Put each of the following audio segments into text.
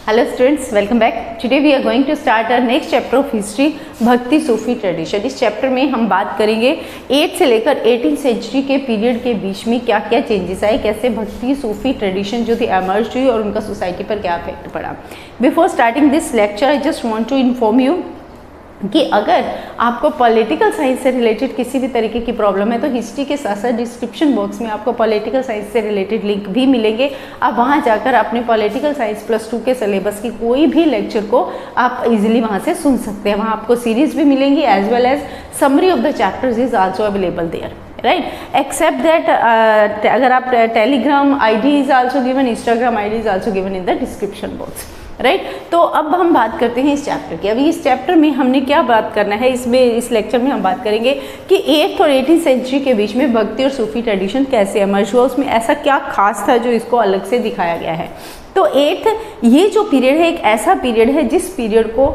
Hello students, welcome back. Today we are going to start our next chapter of history, भक्ति Sufi tradition. इस chapter में हम बात करेंगे 8 से लेकर 18 सेंचुरी के पीरियड के बीच में क्या क्या चेंजेस आए, कैसे भक्ति सूफी ट्रेडिशन जो थी एमर्ज हुई और उनका सोसाइटी पर क्या इफेक्ट पड़ा। Before starting this lecture I just want to inform you कि अगर आपको पॉलिटिकल साइंस से रिलेटेड किसी भी तरीके की प्रॉब्लम है तो हिस्ट्री के साथ साथ डिस्क्रिप्शन बॉक्स में आपको पॉलिटिकल साइंस से रिलेटेड लिंक भी मिलेंगे। आप वहां जाकर अपने पॉलिटिकल साइंस +2 के सिलेबस की कोई भी लेक्चर को आप इजीली वहां से सुन सकते हैं। वहां आपको सीरीज भी मिलेंगी as well as summary of the chapters is also available there, right. Except that अगर आप Telegram ID is also given, Instagram ID is also given in the description box, right. तो अब हम बात करते हैं इस चैप्टर की। अभी इस चैप्टर में हमने क्या बात करना है, इस लेक्चर में हम बात करेंगे कि 8th और 18th सेंचुरी के बीच में भक्ति और सूफी ट्रेडिशन कैसे एमर्ज हुआ, उसमें ऐसा क्या खास था जो इसको अलग से दिखाया गया है। तो 8th ये जो पीरियड है एक ऐसा पीरियड है जिस पीरियड को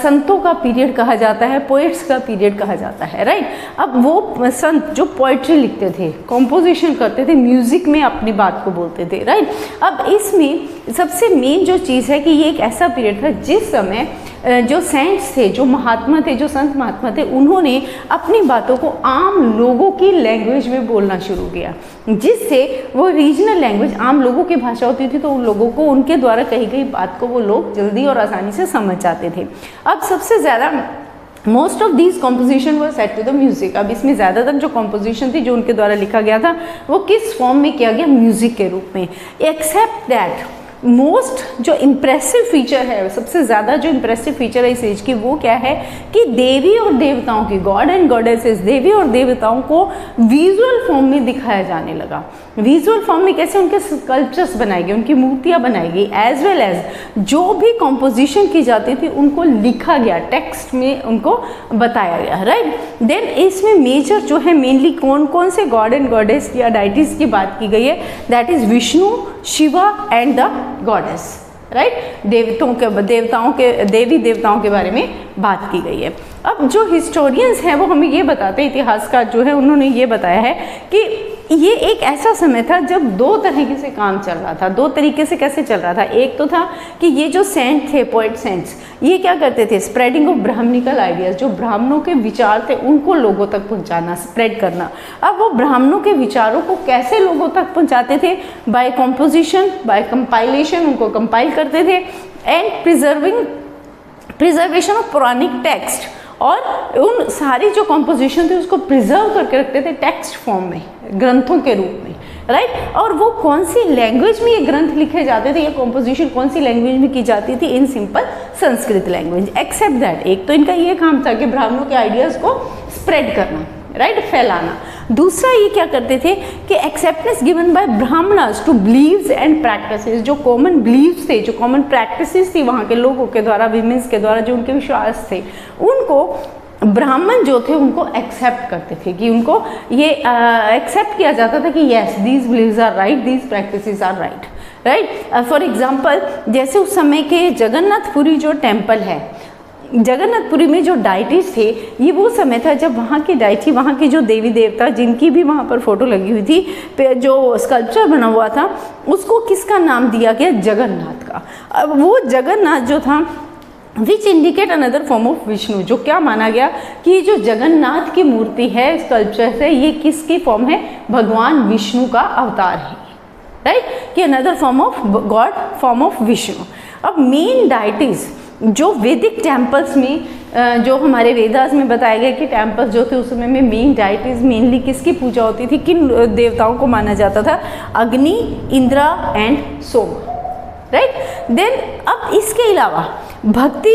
संतों का पीरियड कहा जाता है, पोइट्स का पीरियड कहा जाता है, राइट। अब वो संत जो पोइट्री लिखते थे, कॉम्पोजिशन करते थे, म्यूजिक में अपनी बात को बोलते थे, राइट। अब इसमें सबसे मेन जो चीज़ है कि ये एक ऐसा पीरियड था जिस समय जो सेंट्स थे, जो महात्मा थे, जो संत महात्मा थे, उन्होंने अपनी बातों को आम लोगों की लैंग्वेज में बोलना शुरू किया, जिससे वो रीजनल लैंग्वेज आम लोगों की भाषा होती थी तो उन लोगों को उनके द्वारा कही गई बात को वो लोग जल्दी और आसानी से समझ जाते थे। अब सबसे ज़्यादा most of these composition were set to the music. अब इसमें ज़्यादातर जो कॉम्पोजिशन थी जो उनके द्वारा लिखा गया था वो किस फॉर्म में किया गया, म्यूजिक के रूप में। एक्सेप्ट दैट मोस्ट जो इम्प्रेसिव फीचर है, सबसे ज़्यादा जो इम्प्रेसिव फीचर है इस एज की वो क्या है कि देवी और देवताओं की, गॉड एंड गॉडेसेस, देवी और देवताओं को विजुअल फॉर्म में दिखाया जाने लगा। विजुअल फॉर्म में कैसे, उनके स्कल्पचर्स बनाए गए, उनकी मूर्तियाँ बनाई गई, एज वेल एज जो भी कॉम्पोजिशन की जाती थी उनको लिखा गया, टेक्स्ट में उनको बताया गया, राइट। देन इसमें मेजर जो है मेनली कौन कौन से गॉड एंड गॉडेस या डाइटीज की बात की गई है, that is Vishnu, Shiva and the goddess, right. देवताओं के देवी देवताओं के बारे में बात की गई है। अब जो हिस्टोरियंस हैं वो हमें ये बताते हैं, इतिहासकार जो है उन्होंने ये बताया है कि ये एक ऐसा समय था जब दो तरीके से काम चल रहा था। दो तरीके से कैसे चल रहा था, एक तो था कि ये जो सेंट थे, पोइट सेंट्स, ये क्या करते थे, स्प्रेडिंग ऑफ ब्राह्मणिकल आइडियाज, जो ब्राह्मणों के विचार थे उनको लोगों तक पहुंचाना, स्प्रेड करना। अब वो ब्राह्मणों के विचारों को कैसे लोगों तक पहुंचाते थे, बाय कॉम्पोजिशन, बाय कंपाइलेशन, उनको कंपाइल करते थे, एंड प्रिजर्वेशन ऑफ पौराणिक टेक्स्ट, और उन सारी जो कॉम्पोजिशन थी उसको प्रिजर्व करके रखते थे टेक्स्ट फॉर्म में, ग्रंथों के रूप में, राइट। और वो कौन सी लैंग्वेज में ये ग्रंथ लिखे जाते थे, ये कॉम्पोजिशन कौन सी लैंग्वेज में की जाती थी, in simple Sanskrit language. Except that एक तो इनका ये काम था कि ब्राह्मणों के आइडियाज़ को स्प्रेड करना, राइट, फैलाना। दूसरा ये क्या करते थे कि acceptance given by Brahmanas to believes and practices, जो कॉमन बिलीव्स थे, जो कॉमन प्रैक्टिसेस थी वहाँ के लोगों के द्वारा, विमेंस के द्वारा, जो उनके विश्वास थे, उनको ब्राह्मण जो थे उनको एक्सेप्ट करते थे, कि उनको ये एक्सेप्ट किया जाता था कि yes these believes are right, these practices are right, right. For example जैसे उस समय के जगन्नाथपुरी जो टेम्पल है, जगन्नाथपुरी में जो डाइटीज थे, ये वो समय था जब वहाँ की डाइटी, वहाँ के जो देवी देवता जिनकी भी वहाँ पर फोटो लगी हुई थी, जो स्कल्पचर बना हुआ था, उसको किसका नाम दिया गया, जगन्नाथ का। अब वो जगन्नाथ जो था which indicate another form of Vishnu, जो क्या माना गया कि जो जगन्नाथ की मूर्ति है, स्कल्पचर है, ये किसकी फॉर्म है, भगवान विष्णु का अवतार है, राइट, कि another form of God, form of Vishnu. अब मेन डाइटीज जो वैदिक टेम्पल्स में, जो हमारे वेदास में बताया गया कि टेम्पल्स जो थे उस समय में मेन डाइटीज मेनली किसकी पूजा होती थी, किन देवताओं को माना जाता था, Agni, Indra and Soma, right. Then अब इसके अलावा भक्ति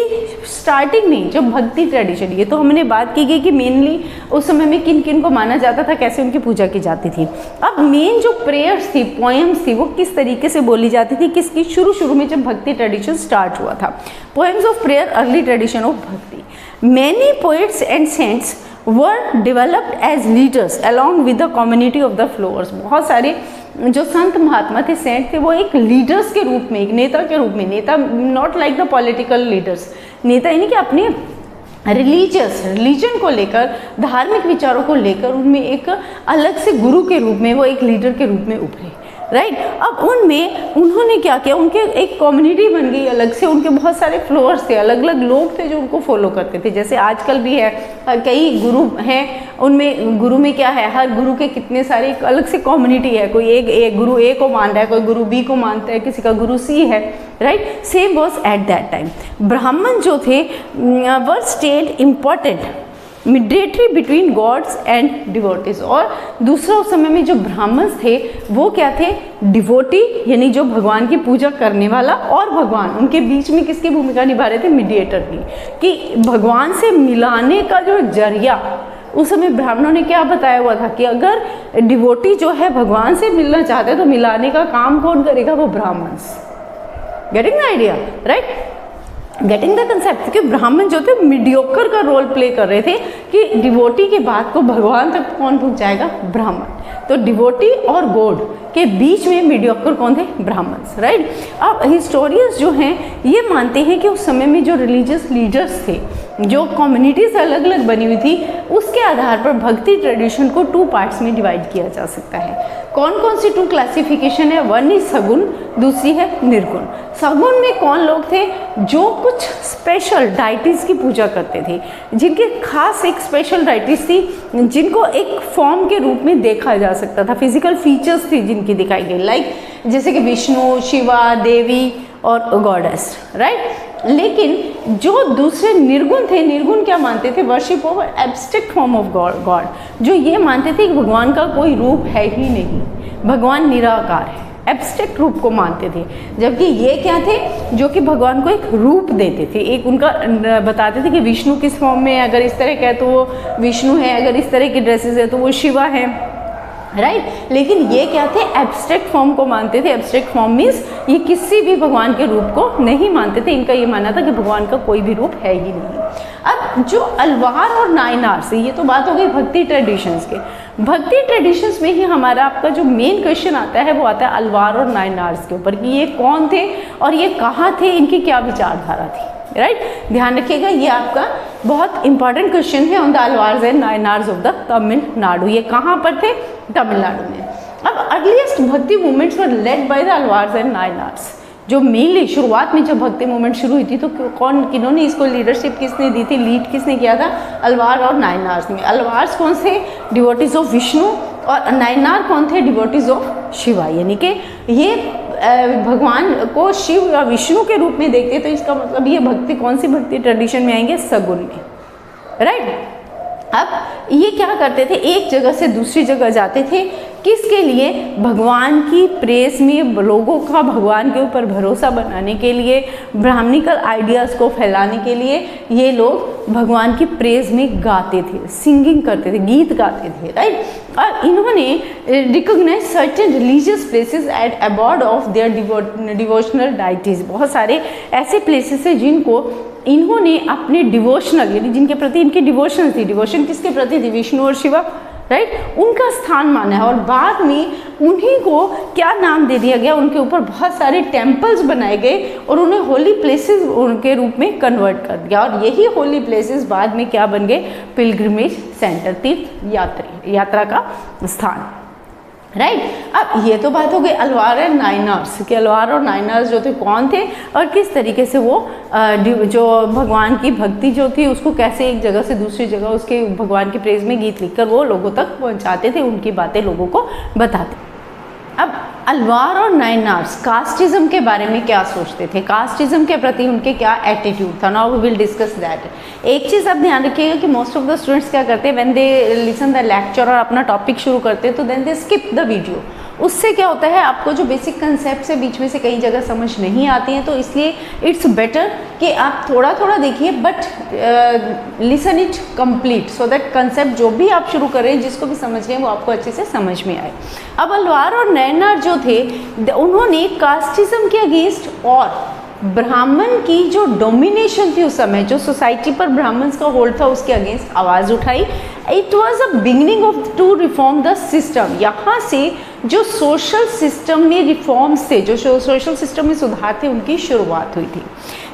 स्टार्टिंग में जो भक्ति ट्रेडिशन, ये तो हमने बात की गई कि मेनली उस समय में किन किन को माना जाता था, कैसे उनकी पूजा की जाती थी। अब मेन जो प्रेयर्स थी, पोएम्स थी, वो किस तरीके से बोली जाती थी, किसकी शुरू में जब भक्ति ट्रेडिशन स्टार्ट हुआ था। Poems of prayer, early tradition of bhakti. Many poets and saints were developed as leaders along with the community of the followers. बहुत सारे जो संत महात्मा थे, सेंट थे, वो एक लीडर्स के रूप में, एक नेता के रूप में, नेता not like the political leaders, नेता यानी कि अपने रिलीजन को लेकर, धार्मिक विचारों को लेकर उनमें एक अलग से गुरु के रूप में, वो एक लीडर के रूप में उभरे, राइट। अब उनमें उन्होंने क्या किया, उनके एक कम्युनिटी बन गई अलग से, उनके बहुत सारे फॉलोअर्स थे, अलग अलग लोग थे जो उनको फॉलो करते थे। जैसे आजकल भी है, कई गुरु हैं, उनमें गुरु में क्या है, हर गुरु के कितने सारे अलग से कम्युनिटी है, कोई एक गुरु ए को मान रहा है, कोई गुरु बी को मानता है, किसी का गुरु सी है, right. Same was at that time. ब्राह्मण जो थे were state important mediatory between gods and devotees. और दूसरा उस समय में जो ब्राह्मण थे वो क्या थे, डिवोटी, यानी जो भगवान की पूजा करने वाला, और भगवान, उनके बीच में किसकी भूमिका निभा रहे थे, मीडिएटर की, कि भगवान से मिलाने का जो जरिया उस समय ब्राह्मणों ने क्या बताया हुआ था कि अगर डिवोटी जो है भगवान से मिलना चाहते हैं तो मिलाने का काम कौन करेगा, वो ब्राह्मण। Getting the idea, right, getting the concept. क्योंकि ब्राह्मण जो थे मीडियोकर का रोल प्ले कर रहे थे कि डिवोटी के बात को भगवान तक कौन पहुंचाएगा, ब्राह्मण। तो डिवोटी और गॉड के बीच में मीडियोकर कौन थे, ब्राह्मण, राइट। अब हिस्टोरियंस जो हैं ये मानते हैं कि उस समय में जो रिलीजियस लीडर्स थे, जो कम्युनिटीज अलग अलग बनी हुई थी, उसके आधार पर भक्ति ट्रेडिशन को 2 पार्ट्स में डिवाइड किया जा सकता है। कौन कौन सी 2 क्लासिफिकेशन है, वन इज सगुण, दूसरी है निर्गुण। सगुण में कौन लोग थे, जो कुछ स्पेशल डाइटीज की पूजा करते थे, जिनके खास एक स्पेशल डाइटीज थी, जिनको एक फॉर्म के रूप में देखा जा सकता था, फिजिकल फीचर्स थी जिनकी दिखाई गई, लाइक जैसे कि विष्णु, शिवा, देवी और गॉडेस, राइट। लेकिन जो दूसरे निर्गुण थे, निर्गुण क्या मानते थे, worship of abstract form of God, जो ये मानते थे कि भगवान का कोई रूप है ही नहीं, भगवान निराकार है, एब्स्ट्रैक्ट रूप को मानते थे। जबकि ये क्या थे, जो कि भगवान को एक रूप देते थे, एक उनका बताते थे कि विष्णु किस फॉर्म में है, अगर इस तरह का है तो वो विष्णु है, अगर इस तरह की ड्रेसेस है तो वो शिवा है, राइट। लेकिन ये क्या थे, एब्स्ट्रैक्ट फॉर्म को मानते थे। एब्स्ट्रैक्ट फॉर्म मीन्स ये किसी भी भगवान के रूप को नहीं मानते थे, इनका ये मानना था कि भगवान का कोई भी रूप है ही नहीं। अब जो अलवार और नायनार से, ये तो बात हो गई भक्ति ट्रेडिशंस के। भक्ति ट्रेडिशंस में ही हमारा आपका जो मेन क्वेश्चन आता है वो आता है अलवार और नायनार्स के ऊपर, कि ये कौन थे और ये कहाँ थे, इनकी क्या विचारधारा थी, राइट। ध्यान रखिएगा, ये आपका बहुत इंपॉर्टेंट क्वेश्चन है on the Alvars and Nayanars of the Tamil Nadu. ये कहाँ पर थे, तमिलनाडु में। अब earliest bhakti movements were led by the Alvars and Nayanars. जो मेनली शुरुआत में जब भक्ति मूवमेंट शुरू हुई थी तो कौन, किन्होंने इसको लीडरशिप किसने दी थी, लीड किसने किया था, अलवार और नायनार्स ने। अलवार्स कौन से, डिवोटीज ऑफ विष्णु, और नायनार कौन थे, डिवोटीज ऑफ शिवा, यानी कि ये भगवान को शिव या विष्णु के रूप में देखते। तो इसका मतलब ये भक्ति कौन सी भक्ति ट्रेडिशन में आएंगे, सगुन में, राइट। अब ये क्या करते थे, एक जगह से दूसरी जगह जाते थे, किसके लिए, भगवान की प्रेस में लोगों का भगवान के ऊपर भरोसा बनाने के लिए, ब्राह्मणिकल आइडियाज़ को फैलाने के लिए ये लोग भगवान की प्रेस में गाते थे, सिंगिंग करते थे, गीत गाते थे, राइट। और इन्होंने recognise certain religious places at abode of their devotional deities. बहुत सारे ऐसे प्लेसेस हैं जिनको इन्होंने अपने डिवोशनल, यानी जिनके प्रति इनकी डिवोशन थी, डिवोशन किसके प्रति थी, विष्णु और शिवा, राइट, उनका स्थान माना है। और बाद में उन्हीं को क्या नाम दे दिया गया, उनके ऊपर बहुत सारे टेम्पल्स बनाए गए और उन्हें होली प्लेसेस उनके रूप में कन्वर्ट कर दिया। और यही होली प्लेसेस बाद में क्या बन गए, पिलग्रिमेज सेंटर, तीर्थ यात्रा का स्थान, राइट। अब ये तो बात हो गई अलवार एंड नायनार्स कि अलवार और नायनार्स जो थे कौन थे और किस तरीके से वो जो भगवान की भक्ति जो थी उसको कैसे एक जगह से दूसरी जगह उसके भगवान की प्रेज में गीत लिखकर वो लोगों तक पहुंचाते थे, उनकी बातें लोगों को बताते। अब अलवार और नायनार्स कास्टिज्म के बारे में क्या सोचते थे, कास्टिज्म के प्रति उनके क्या एटीट्यूड था, now we will discuss that. एक चीज़ आप ध्यान रखिएगा कि मोस्ट ऑफ द स्टूडेंट्स क्या करते हैं, when they listen the lecture और अपना टॉपिक शुरू करते हैं तो then they skip the video. उससे क्या होता है, आपको जो बेसिक कंसेप्ट है बीच में से कई जगह समझ नहीं आती हैं, तो इसलिए इट्स बेटर कि आप थोड़ा थोड़ा देखिए but listen it complete, so that concept जो भी आप शुरू कर रहे हैं जिसको भी समझ रहे हैं वो आपको अच्छे से समझ में आए। अब अलवार और नायनार जो थे उन्होंने कास्टिज्म के अगेंस्ट और ब्राह्मण की जो डोमिनेशन थी उस समय, जो सोसाइटी पर ब्राह्मण्स का होल्ड था, उसके अगेंस्ट आवाज़ उठाई। It was a beginning of to reform the system. यहाँ से जो सोशल सिस्टम में रिफॉर्म्स थे, जो सोशल सिस्टम में सुधार थे, उनकी शुरुआत हुई थी।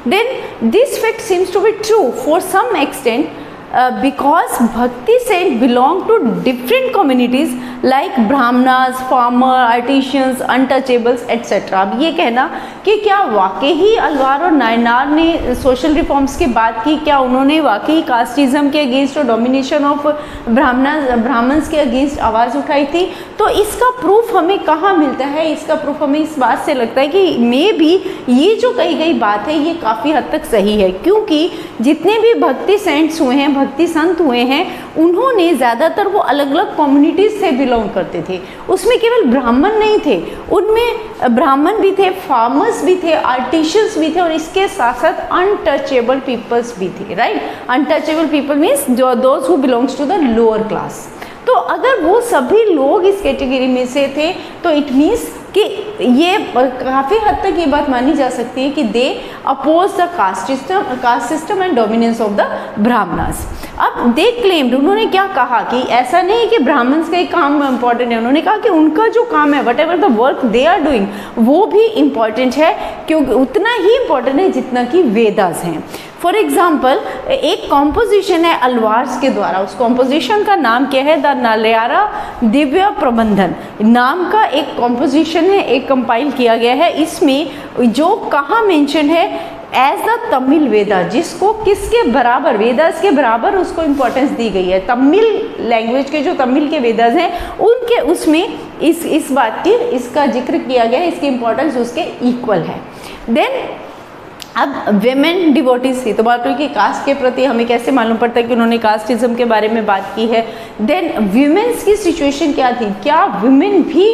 Then this fact seems to be true for some extent because bhakti saint belong to different communities like Brahmanas, farmer, artisans, untouchables etcetera. अब ये कहना कि क्या वाकई ही अलवार और नायनार ने सोशल रिफॉर्म्स की बात की, क्या उन्होंने वाकई कास्टिज्म के अगेंस्ट और डोमिनेशन ऑफ ब्राह्मण्स के अगेंस्ट आवाज़ उठाई थी? तो इसका प्रूफ हमें कहाँ मिलता है? इसका प्रूफ हमें इस बात से लगता है कि मे बी ये जो कही गई बात है ये काफ़ी हद तक सही है, क्योंकि जितने भी भक्ति सेंट्स हुए हैं, भक्ति संत हुए हैं, उन्होंने ज़्यादातर वो अलग अलग कम्युनिटीज़ से बिलोंग करते थे। उसमें केवल ब्राह्मण नहीं थे, उनमें ब्राह्मण भी थे, फार्मर्स भी थे, आर्टिशियंस भी थे और इसके साथ साथ अनटचेबल पीपल्स भी थे। Right, untouchable people means those who belongs to the lower class. तो अगर वो सभी लोग इस कैटेगरी में से थे तो इट मीन्स कि ये काफ़ी हद तक ये बात मानी जा सकती है कि they oppose the caste system and dominance of the Brahmanas. अब दे क्लेम्ड, उन्होंने क्या कहा कि ऐसा नहीं है कि ब्राह्मण्स का एक काम इम्पॉर्टेंट है, उन्होंने कहा कि उनका जो काम है, whatever the work they are doing, वो भी इम्पॉर्टेंट है, क्योंकि उतना ही इम्पॉर्टेंट है जितना कि वेदास हैं। फॉर एग्जाम्पल एक कॉम्पोजिशन है अलवार्स के द्वारा, उस कॉम्पोजिशन का नाम क्या है? द नालयारा दिव्य प्रबंधन नाम का एक कॉम्पोजिशन है, एक कंपाइल किया गया है। इसमें जो कहाँ मेंशन है एज द तमिल वेदा, जिसको किसके बराबर, वेदास के बराबर उसको इम्पोर्टेंस दी गई है। तमिल लैंग्वेज के जो तमिल के वेदास हैं उनके उसमें इस बात की इसका जिक्र किया गया है, इसकी इम्पोर्टेंस उसके इक्वल है। देन अब विमेन डिवोटीज थी, तो बात हुई कि कास्ट के प्रति हमें कैसे मालूम पड़ता है कि उन्होंने कास्टिज्म के बारे में बात की है। देन विमेन्स की सिचुएशन क्या थी, क्या विमेन भी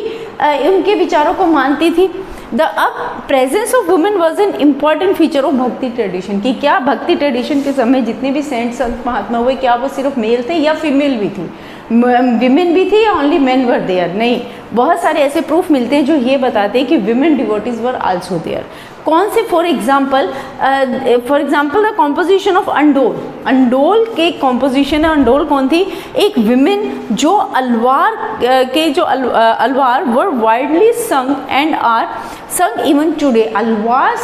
उनके विचारों को मानती थी? अब presence of women was an important feature of भक्ति ट्रेडिशन, कि क्या भक्ति ट्रेडिशन के समय जितने भी सेंट संत महात्मा हुए, क्या वो सिर्फ मेल थे या फीमेल भी थी, विमेन भी थी या ओनली मेन वर देयर? नहीं, बहुत सारे ऐसे प्रूफ मिलते हैं जो ये बताते हैं कि women devotees were also there. कौन से? For example the composition of Andal, Andal के कॉम्पोजिशन है। अंडोल कौन थी? एक विमेन जो अलवार के जो अलवार वर वाइडली संग एंड आर संग इवन टुडे, अलवार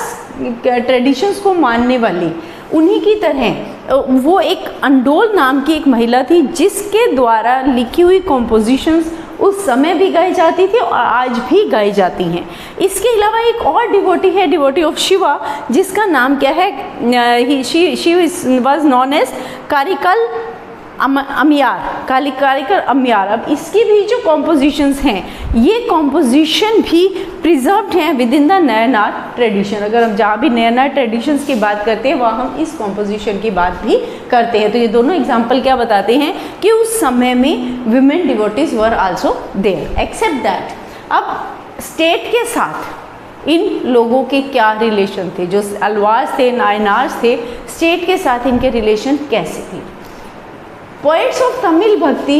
ट्रेडिशंस को मानने वाली उन्हीं की तरह वो एक अंडोल नाम की एक महिला थी, जिसके द्वारा लिखी हुई कॉम्पोजिशंस उस समय भी गाई जाती थी और आज भी गाई जाती हैं। इसके अलावा एक और डिवोटी है, डिवोटी ऑफ शिवा, जिसका नाम क्या है? She was known as Karaikal Ammaiyar, Karaikal Ammaiyar. अब इसकी भी जो कॉम्पोजिशंस हैं, ये कॉम्पोजिशन भी प्रिजर्व्ड हैं within the Nayanar tradition. अगर हम जहाँ भी नयनार ट्रेडिशंस की बात करते हैं वहाँ हम इस कॉम्पोजिशन की बात भी करते हैं। तो ये दोनों एग्जाम्पल क्या बताते हैं कि उस समय में women devotees were also there. Except that, अब स्टेट के साथ इन लोगों के क्या रिलेशन थे? जो अलवार्स थे, नायनार्स थे, स्टेट के साथ इनके रिलेशन कैसे थे? Poets of Tamil Bhakti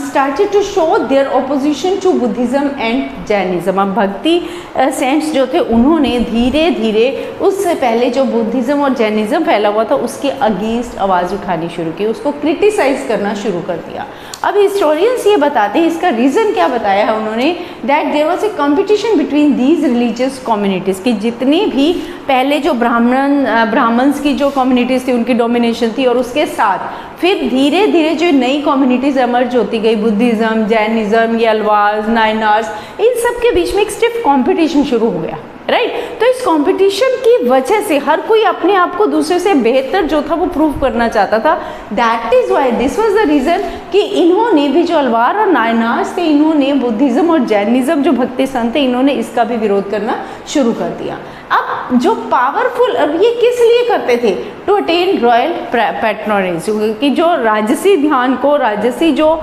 started to show their opposition to Buddhism and Jainism। अब भक्ति सेंट्स जो थे उन्होंने धीरे धीरे उससे पहले जो बुद्धिज़्म और जैनिज़्म फैला हुआ था उसके अगेंस्ट आवाज़ उठानी शुरू की, उसको क्रिटिसाइज करना शुरू कर दिया। अब हिस्टोरियंस ये बताते हैं, इसका रीज़न क्या बताया है उन्होंने, that there was a competition between these religious communities, कि जितनी भी पहले जो ब्राह्मण्स की जो कम्युनिटीज़ थी उनकी डोमिनेशन थी, और उसके साथ फिर धीरे धीरे जो नई कम्युनिटीज़ एमर्ज होती गई, बुद्धिज़्म, जैनिज़्म, ये अलवार्स, नायनार्स, इन सब के बीच में एक स्टिफ कंपटीशन शुरू हो गया। राइट, तो इस कंपटीशन की वजह से हर कोई अपने आप को दूसरे से बेहतर जो था वो प्रूव करना चाहता था। That is why this was the reason कि इन्होंने भी जो अलवार और नायनार्स थे, इन्होंने बुद्धिज़्म और जैनिज़्म जो भक्ति संत थे, इन्होंने इसका भी विरोध करना शुरू कर दिया। अब जो पावरफुल, अब ये किस लिए करते थे? टू अटेन रॉयल पैट्रोनेज, कि जो राजसी ध्यान को, राजसी जो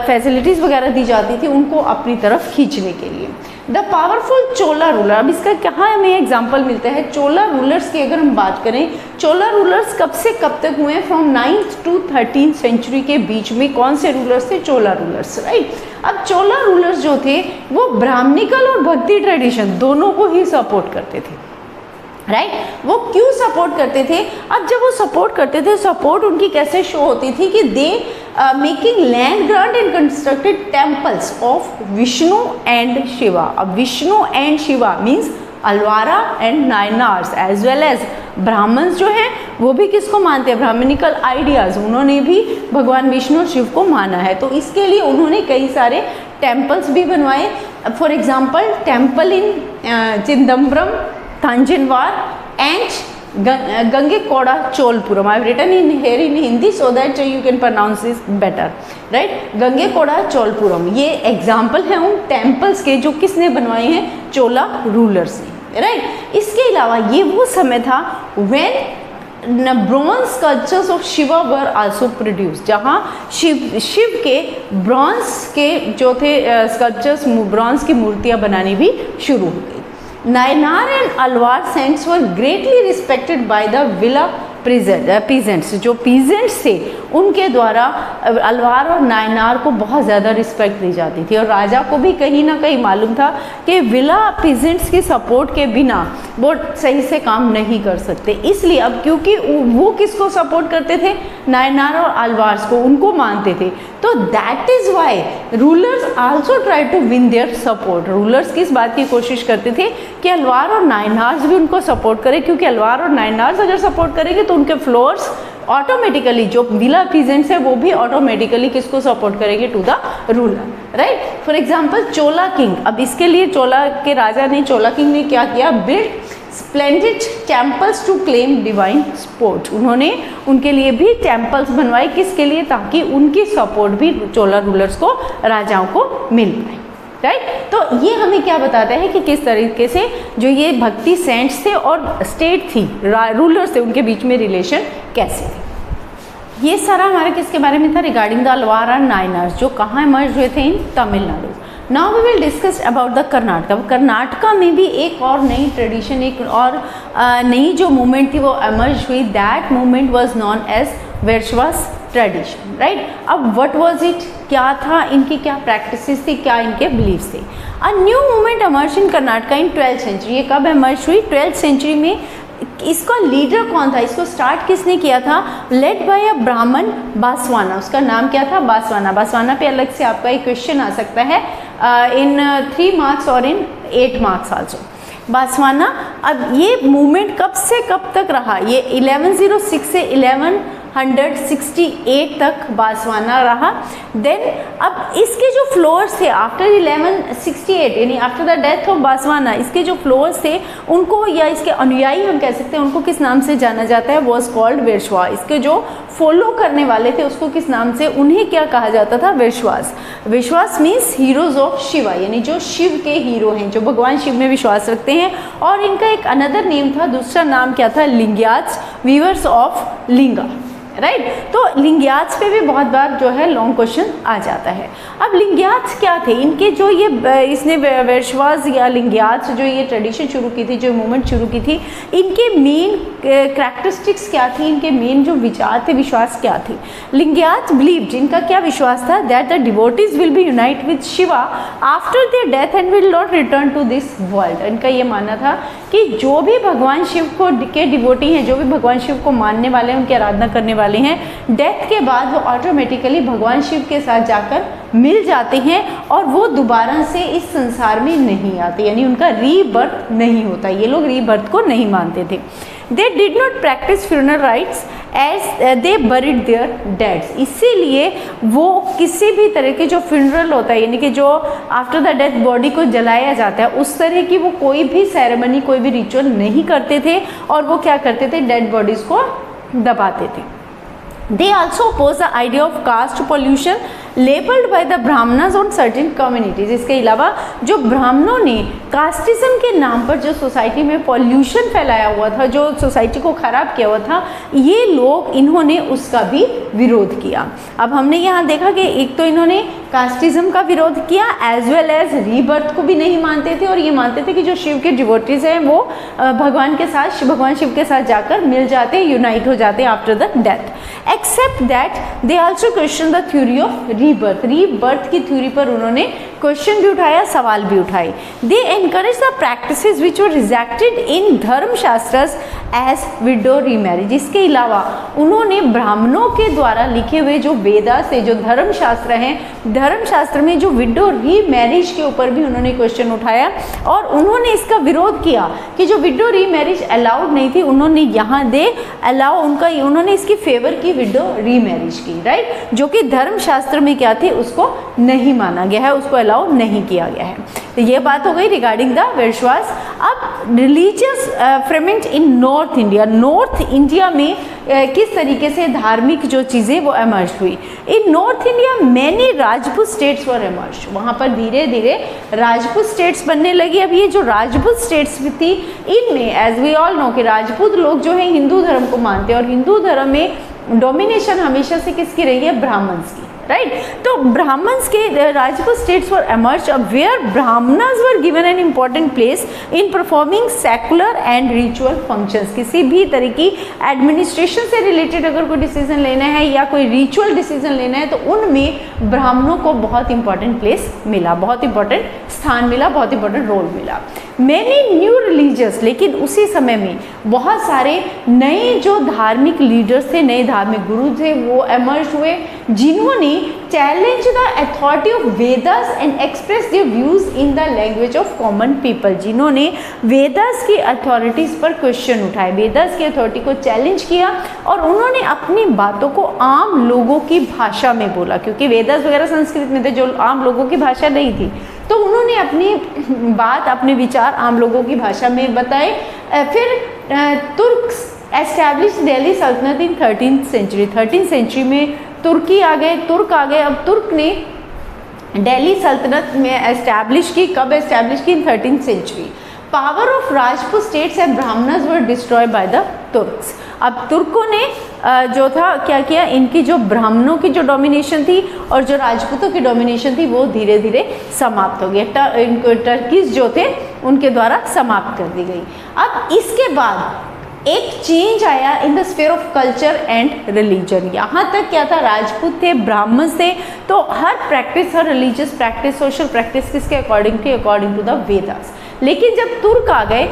फैसिलिटीज़ वगैरह दी जाती थी उनको अपनी तरफ खींचने के लिए। द पावरफुल चोला रूलर, अब इसका कहाँ हमें एग्जाम्पल मिलता है? चोला रूलर्स की अगर हम बात करें, चोला रूलर्स कब से कब तक हुए हैं? From 9th to 13th century के बीच में कौन से रूलर्स थे? चोला रूलर्स। राइट, अब चोला रूलर्स जो थे वो ब्राह्मणिकल और भक्ति ट्रेडिशन दोनों को ही सपोर्ट करते थे। राइट, वो क्यों सपोर्ट करते थे? अब जब वो सपोर्ट करते थे, सपोर्ट उनकी कैसे शो होती थी कि they making land grant and constructed temples of Vishnu and Shiva. अब Vishnu and Shiva means Alvars and Nayanars as well as Brahmans जो हैं वो भी किसको मानते हैं, ब्राह्मणिकल आइडियाज़, उन्होंने भी भगवान विष्णु और शिव को माना है। तो इसके लिए उन्होंने कई सारे टेम्पल्स भी बनवाए। For example temple in Chidambaram, Thanjavur and Gangekota Cholpuram. I have written in here in Hindi so that you can pronounce this better, right? Gangekota Cholpuram ये एग्जाम्पल है उन टेम्पल्स के जो किसने बनवाए हैं, चोला रूलर्स ने, राइट? इसके अलावा ये वो समय था when bronze sculptures of Shiva were also produce, जहाँ शिव के ब्रॉन्ज के जो थे स्कल्पचर्स, ब्रॉन्ज की मूर्तियाँ बनानी भी शुरू हो गई। Nayanar and Alwar saints were greatly respected by the villa peasants, जो peasants थे उनके द्वारा अलवार और नायनार को बहुत ज़्यादा रिस्पेक्ट दी जाती थी, और राजा को भी कहीं ना कहीं मालूम था कि विला पीजेंट्स की सपोर्ट के बिना वो सही से काम नहीं कर सकते। इसलिए अब क्योंकि वो किसको सपोर्ट करते थे, नायनार और अलवार्स को, उनको मानते थे, तो that is why rulers also try to win their support. Rulers किस बात की कोशिश करते थे कि अलवार और नायनार्स भी उनको सपोर्ट करें, क्योंकि अलवार और नायनार्स अगर सपोर्ट करेंगे तो उनके फ्लोर्स ऑटोमेटिकली, जो विला पीजेंट्स है वो भी ऑटोमेटिकली किसको सपोर्ट करेंगे, to the ruler, right? For example Chola king, अब इसके लिए चोला के राजा ने, चोला किंग ने क्या किया, build splendid temples to claim divine support. उन्होंने उनके लिए भी टेम्पल्स बनवाए, किसके लिए, ताकि उनकी सपोर्ट भी चोला रूलर्स को, राजाओं को मिल पाए, राइट? तो ये हमें क्या बताता है कि किस तरीके से जो ये भक्ति सेंट्स थे और स्टेट थी, रूलर्स थे, उनके बीच में रिलेशन कैसे थे। ये सारा हमारे किसके बारे में था, regarding the Alvar and Nayanars, जो कहाँ इमर्ज हुए थे, in Tamil Nadu. Now we will discuss about the Karnataka. Karnataka में भी एक और नई ट्रेडिशन, एक और नई जो मूवमेंट थी वो इमर्ज हुई। That movement was known as वैश्वास ट्रेडिशन, राइट? अब व्हाट वाज इट, क्या था, इनकी क्या प्रैक्टिसेस थी, क्या इनके बिलीव्स थे। A new movement emerge in Karnataka in 12th century. ये कब इमर्ज हुई, 12th सेंचुरी में। इसका लीडर कौन था, इसको स्टार्ट किसने किया था, लेड बाय अ ब्राह्मण बासवाना। उसका नाम क्या था, बासवाना। बासवाना पे अलग से आपका एक क्वेश्चन आ सकता है इन 3 मार्क्स और इन 8 मार्क्स आल्सो। बासवाना, अब ये मूवमेंट कब से कब तक रहा, ये 1106 से 1168 तक बासवाना रहा। देन अब इसके जो फ्लोर्स थे आफ्टर 1168, यानी आफ्टर द डेथ ऑफ बासवाना, इसके जो फ्लोर्स थे उनको, या इसके अनुयायी हम कह सकते हैं, उनको किस नाम से जाना जाता है, वॉज कॉल्ड वैश्वा। इसके जो फॉलो करने वाले थे उसको किस नाम से, उन्हें क्या कहा जाता था, विश्वास। विश्वास मीन्स हीरोज ऑफ शिवा, यानी जो शिव के हीरो हैं, जो भगवान शिव में विश्वास रखते हैं। और इनका एक अनदर नेम था, दूसरा नाम क्या था, लिंग्याज, वीवर्स ऑफ लिंगा, राइट? तो लिंग्याज पे भी बहुत बार जो है लॉन्ग क्वेश्चन आ जाता है। अब लिंग्याज क्या थे, इनके जो ये इसने वैश्वास या लिंग्याज जो ये ट्रेडिशन शुरू की थी, जो मूवमेंट शुरू की थी, इनके मेन कैरेक्टरिस्टिक्स क्या थी, इनके मेन जो विचार थे, विश्वास क्या थे। लिंग्याज बिलीव, जिनका क्या विश्वास था, that the devotees will be unite with Shiva after their death and will not return to this world. इनका ये मानना था कि जो भी भगवान शिव को के डिवोटी हैं, जो भी भगवान शिव को मानने वाले हैं, उनकी आराधना करने वाले हैं, डेथ के बाद वो ऑटोमेटिकली भगवान शिव के साथ जाकर मिल जाते हैं और वो दोबारा से इस संसार में नहीं आते, यानी उनका रीबर्थ नहीं होता। ये लोग रीबर्थ को नहीं मानते थे। They did not practise funeral rites as they buried their deads. इसीलिए वो किसी भी तरह के जो फ्यूनरल होता है, यानी कि जो आफ्टर द डेथ बॉडी को जलाया जाता है, उस तरह की वो कोई भी सेरेमनी, कोई भी रिचुअल नहीं करते थे, और वो क्या करते थे, डेड बॉडीज़ को दबाते थे। They also oppose the idea of caste pollution labeled by the Brahmanas on certain communities। इसके अलावा जो ब्राह्मणों ने कास्टिज्म के नाम पर जो सोसाइटी में पॉल्यूशन फैलाया हुआ था, जो सोसाइटी को ख़राब किया हुआ था, ये लोग, इन्होंने उसका भी विरोध किया। अब हमने यहाँ देखा कि एक तो इन्होंने कास्टिज्म का विरोध किया, एज वेल एज रीबर्थ को भी नहीं मानते थे, और ये मानते थे कि जो शिव के डिवोटीज हैं वो भगवान के साथ, भगवान शिव के साथ जाकर मिल जाते हैं, यूनाइट हो जाते हैं after the death. Except that they also question the theory of rebirth. Rebirth की थ्योरी पर उन्होंने क्वेश्चन भी उठाया, सवाल भी उठाए। They encourage the practices which were rejected in Dharma Shastras as window remarriage. इसके अलावा उन्होंने ब्राह्मणों के द्वारा लिखे हुए जो वेदास है, जो धर्मशास्त्र हैं, धर्मशास्त्र में जो विडो रीमैरिज के ऊपर भी उन्होंने क्वेश्चन उठाया और उन्होंने इसका विरोध किया कि जो विडो रीमैरिज अलाउड नहीं थी, उन्होंने यहाँ दे अलाउ उन्होंने इसकी फेवर की विडो रीमैरिज की, राइट, जो कि धर्मशास्त्र में क्या थी उसको नहीं माना गया है, उसको अलाउ नहीं किया गया है। तो ये बात हो गई रिगार्डिंग द विश्वास। अब रिलीजियस फ्रेमेंट इन नॉर्थ इंडिया, नॉर्थ इंडिया में किस तरीके से धार्मिक जो चीज़ें वो एमर्ज हुई। In north India many Rajput states were emerge, वहाँ पर धीरे धीरे राजपूत स्टेट्स बनने लगी। अब ये जो राजपूत स्टेट्स थी, इनमें एज वी ऑल नो कि राजपूत लोग जो है हिंदू धर्म को मानते हैं और हिंदू धर्म में डोमिनेशन हमेशा से किसकी रही है, ब्राह्मण्स की, राइट। तो ब्राह्मण्स के Rajput states were emerge where Brahmanas were given an important place in performing secular and ritual functions. किसी भी तरह की एडमिनिस्ट्रेशन से रिलेटेड अगर कोई डिसीजन लेना है या कोई रिचुअल डिसीजन लेना है तो उनमें ब्राह्मणों को बहुत इंपॉर्टेंट प्लेस मिला, बहुत इंपॉर्टेंट स्थान मिला, बहुत इंपॉर्टेंट रोल मिला। मैनी न्यू रिलीजियस, लेकिन उसी समय में बहुत सारे नए जो धार्मिक लीडर्स थे, नए धार्मिक गुरु थे, वो एमर्ज हुए जिन्होंने challenge the authority of Vedas and express their views in the language of common people, जिन्होंने वेदास की अथॉरिटीज पर क्वेश्चन उठाए, वेदास की अथॉरिटी को चैलेंज किया और उन्होंने अपनी बातों को आम लोगों की भाषा में बोला, क्योंकि वेदास वगैरह संस्कृत में थे जो आम लोगों की भाषा नहीं थी, तो उन्होंने अपनी बात, अपने विचार आम लोगों की भाषा में बताए। फिर तुर्क्स एस्टैब्लिश दिल्ली सल्तनत इन 13th सेंचुरी, 13th सेंचुरी में तुर्की आ गए, तुर्क आ गए। अब तुर्क ने दिल्ली सल्तनत में एस्टैब्लिश की, कब एस्टैब्लिश की, in 13th century. Power of Rajput states and Brahmanas were destroy by the Turks. अब तुर्कों ने जो था क्या किया, इनकी जो ब्राह्मणों की जो डोमिनेशन थी और जो राजपूतों की डोमिनेशन थी वो धीरे धीरे समाप्त हो गई, इनको टर्कीज जो थे उनके द्वारा समाप्त कर दी गई। अब इसके बाद एक चेंज आया in the sphere of culture and religion. यहाँ तक क्या था, राजपूत थे, ब्राह्मण थे, तो हर प्रैक्टिस, हर रिलीजियस प्रैक्टिस, सोशल प्रैक्टिस किसके अकॉर्डिंग थी, अकॉर्डिंग टू द वेदास। लेकिन जब तुर्क आ गए,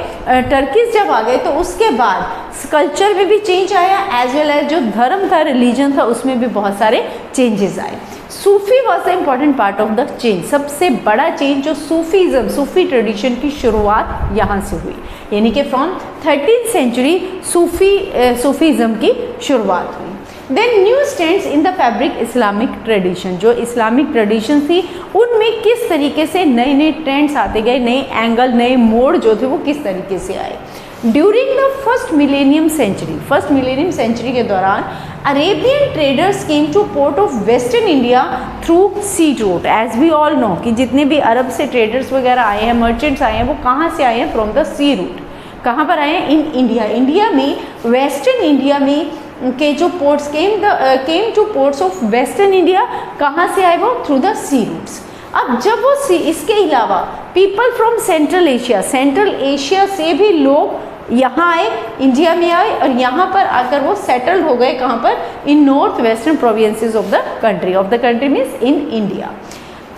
टर्किस जब आ गए, तो उसके बाद कल्चर में भी चेंज आया, एज वेल एज जो धर्म था, रिलीजन था, उसमें भी बहुत सारे चेंजेस आए। Sufi was the important part of the change. सबसे बड़ा चेंज जो सूफीज़म, सूफी ट्रेडिशन की शुरुआत यहाँ से हुई, यानी कि फ्रॉम 13th सेंचुरी सूफीज़म की शुरुआत हुई। Then new stands in the fabric Islamic tradition, जो इस्लामिक ट्रेडिशन थी उनमें किस तरीके से नए नए ट्रेंड्स आते गए, नए एंगल, नए मोड़ जो थे वो किस तरीके से आए। During the first millennium century के दौरान Arabian traders came to port of western India through sea route. As we all know कि जितने भी अरब से ट्रेडर्स वगैरह आए हैं, मर्चेंट्स आए हैं, वो कहाँ से आए हैं, फ्रॉम द सी रूट। कहाँ पर आए हैं, इन इंडिया। इंडिया में, वेस्टर्न इंडिया में के जो ports came to ports of western India, कहाँ से आए वो, थ्रू द सी रूट्स। अब जब वो सी, इसके अलावा पीपल फ्रॉम सेंट्रल एशिया से भी लोग यहाँ आए, इंडिया में आए और यहाँ पर आकर वो सेटल्ड हो गए, कहाँ पर, in north western provinces of the country means in India.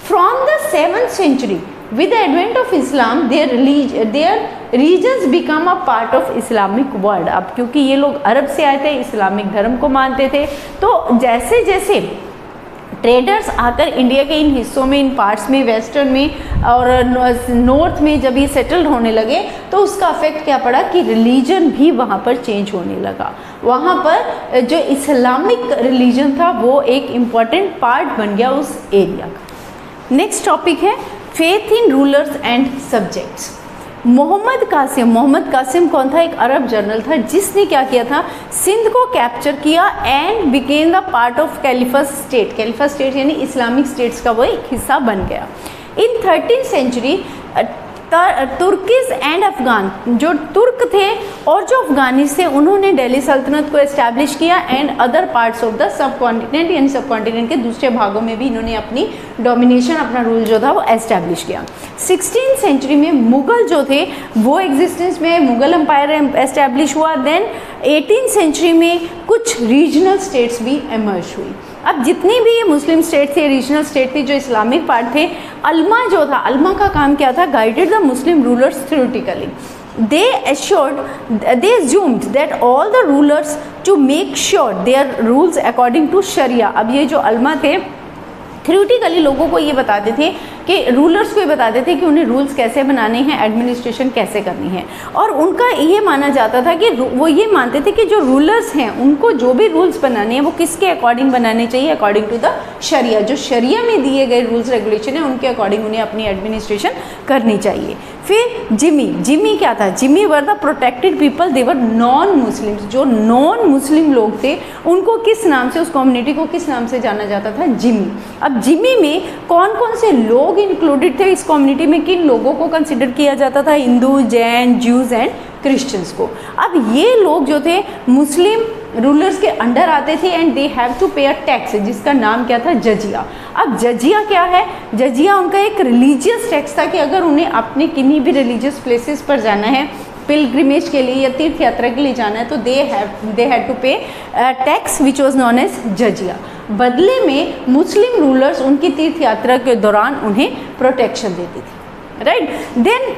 From the 7th century with the advent of Islam, their regions become a part of Islamic world। अब क्योंकि ये लोग अरब से आए थे, इस्लामिक धर्म को मानते थे, तो जैसे जैसे ट्रेडर्स आकर इंडिया के इन हिस्सों में, इन पार्ट्स में, वेस्टर्न में और नॉर्थ में जब ये सेटल्ड होने लगे, तो उसका अफेक्ट क्या पड़ा कि रिलीजन भी वहाँ पर चेंज होने लगा। वहाँ पर जो इस्लामिक रिलीजन था वो एक इम्पॉर्टेंट पार्ट बन गया उस एरिया का। नेक्स्ट टॉपिक है faith in rulers and subjects. Muhammad Qasim कौन था, एक अरब जनरल था जिसने क्या किया था, सिंध को कैप्चर किया and became the part of caliphate state यानी इस्लामिक स्टेट्स का वो एक हिस्सा बन गया। In 13th century Turkish and Afghan, जो तुर्क थे और जो अफगानिस थे, उन्होंने दिल्ली सल्तनत को एस्टैब्लिश किया and other parts of the sub continent, यानी सब कॉन्टिनेंट के दूसरे भागों में भी इन्होंने अपनी डोमिनेशन, अपना रूल जो था वो एस्टैब्लिश किया। 16th सेंचुरी में मुग़ल जो थे वो एग्जिस्टेंस में, मुग़ल एम्पायर एस्टैब्लिश हुआ। देन 18th सेंचुरी में कुछ रीजनल स्टेट्स भी एमर्ज हुई। अब जितनी भी ये मुस्लिम स्टेट थे, रीजनल स्टेट थी, जो इस्लामिक पार्ट थे, अल्मा जो था, अल्मा का काम क्या था, guided the Muslim rulers theoretically. they assumed that all the rulers to make sure their rules according to sharia। अब ये जो अल्मा थे थ्योरेटिकली लोगों को ये बताते थे कि रूलर्स को ये बताते थे कि उन्हें रूल्स कैसे बनाने हैं, एडमिनिस्ट्रेशन कैसे करनी है, और उनका ये माना जाता था कि वो ये मानते थे कि जो रूलर्स हैं उनको जो भी रूल्स बनाने हैं वो किसके अकॉर्डिंग बनाने चाहिए, अकॉर्डिंग टू द शरिया। जो शरिया में दिए गए रूल्स रेगुलेशन है उनके अकॉर्डिंग उन्हें अपनी एडमिनिस्ट्रेशन करनी चाहिए। फिर जिमी क्या था? Jimmy were the protected people, they were non Muslims. जो नॉन मुस्लिम लोग थे उनको किस नाम से, उस कम्युनिटी को किस नाम से जाना जाता था? जिमी। अब जिमी में कौन कौन से लोग इंक्लूडेड थे इस कम्युनिटी में? किन लोगों को कंसिडर किया जाता था? Hindu, Jain, Jews and Christians को। अब ये लोग जो थे मुस्लिम रूलर्स के अंडर आते थे एंड दे हैव टू पे अ टैक्स, जिसका नाम क्या था? जजिया। अब जजिया क्या है? जजिया उनका एक रिलीजियस टैक्स था कि अगर उन्हें अपने किन्हीं भी रिलीजियस प्लेसेस पर जाना है, पिलग्रिमेज के लिए या तीर्थ यात्रा के लिए जाना है, तो they had to pay tax which was known as jizya. बदले में मुस्लिम रूलर्स उनकी तीर्थ यात्रा के दौरान उन्हें प्रोटेक्शन देती थी, right. Then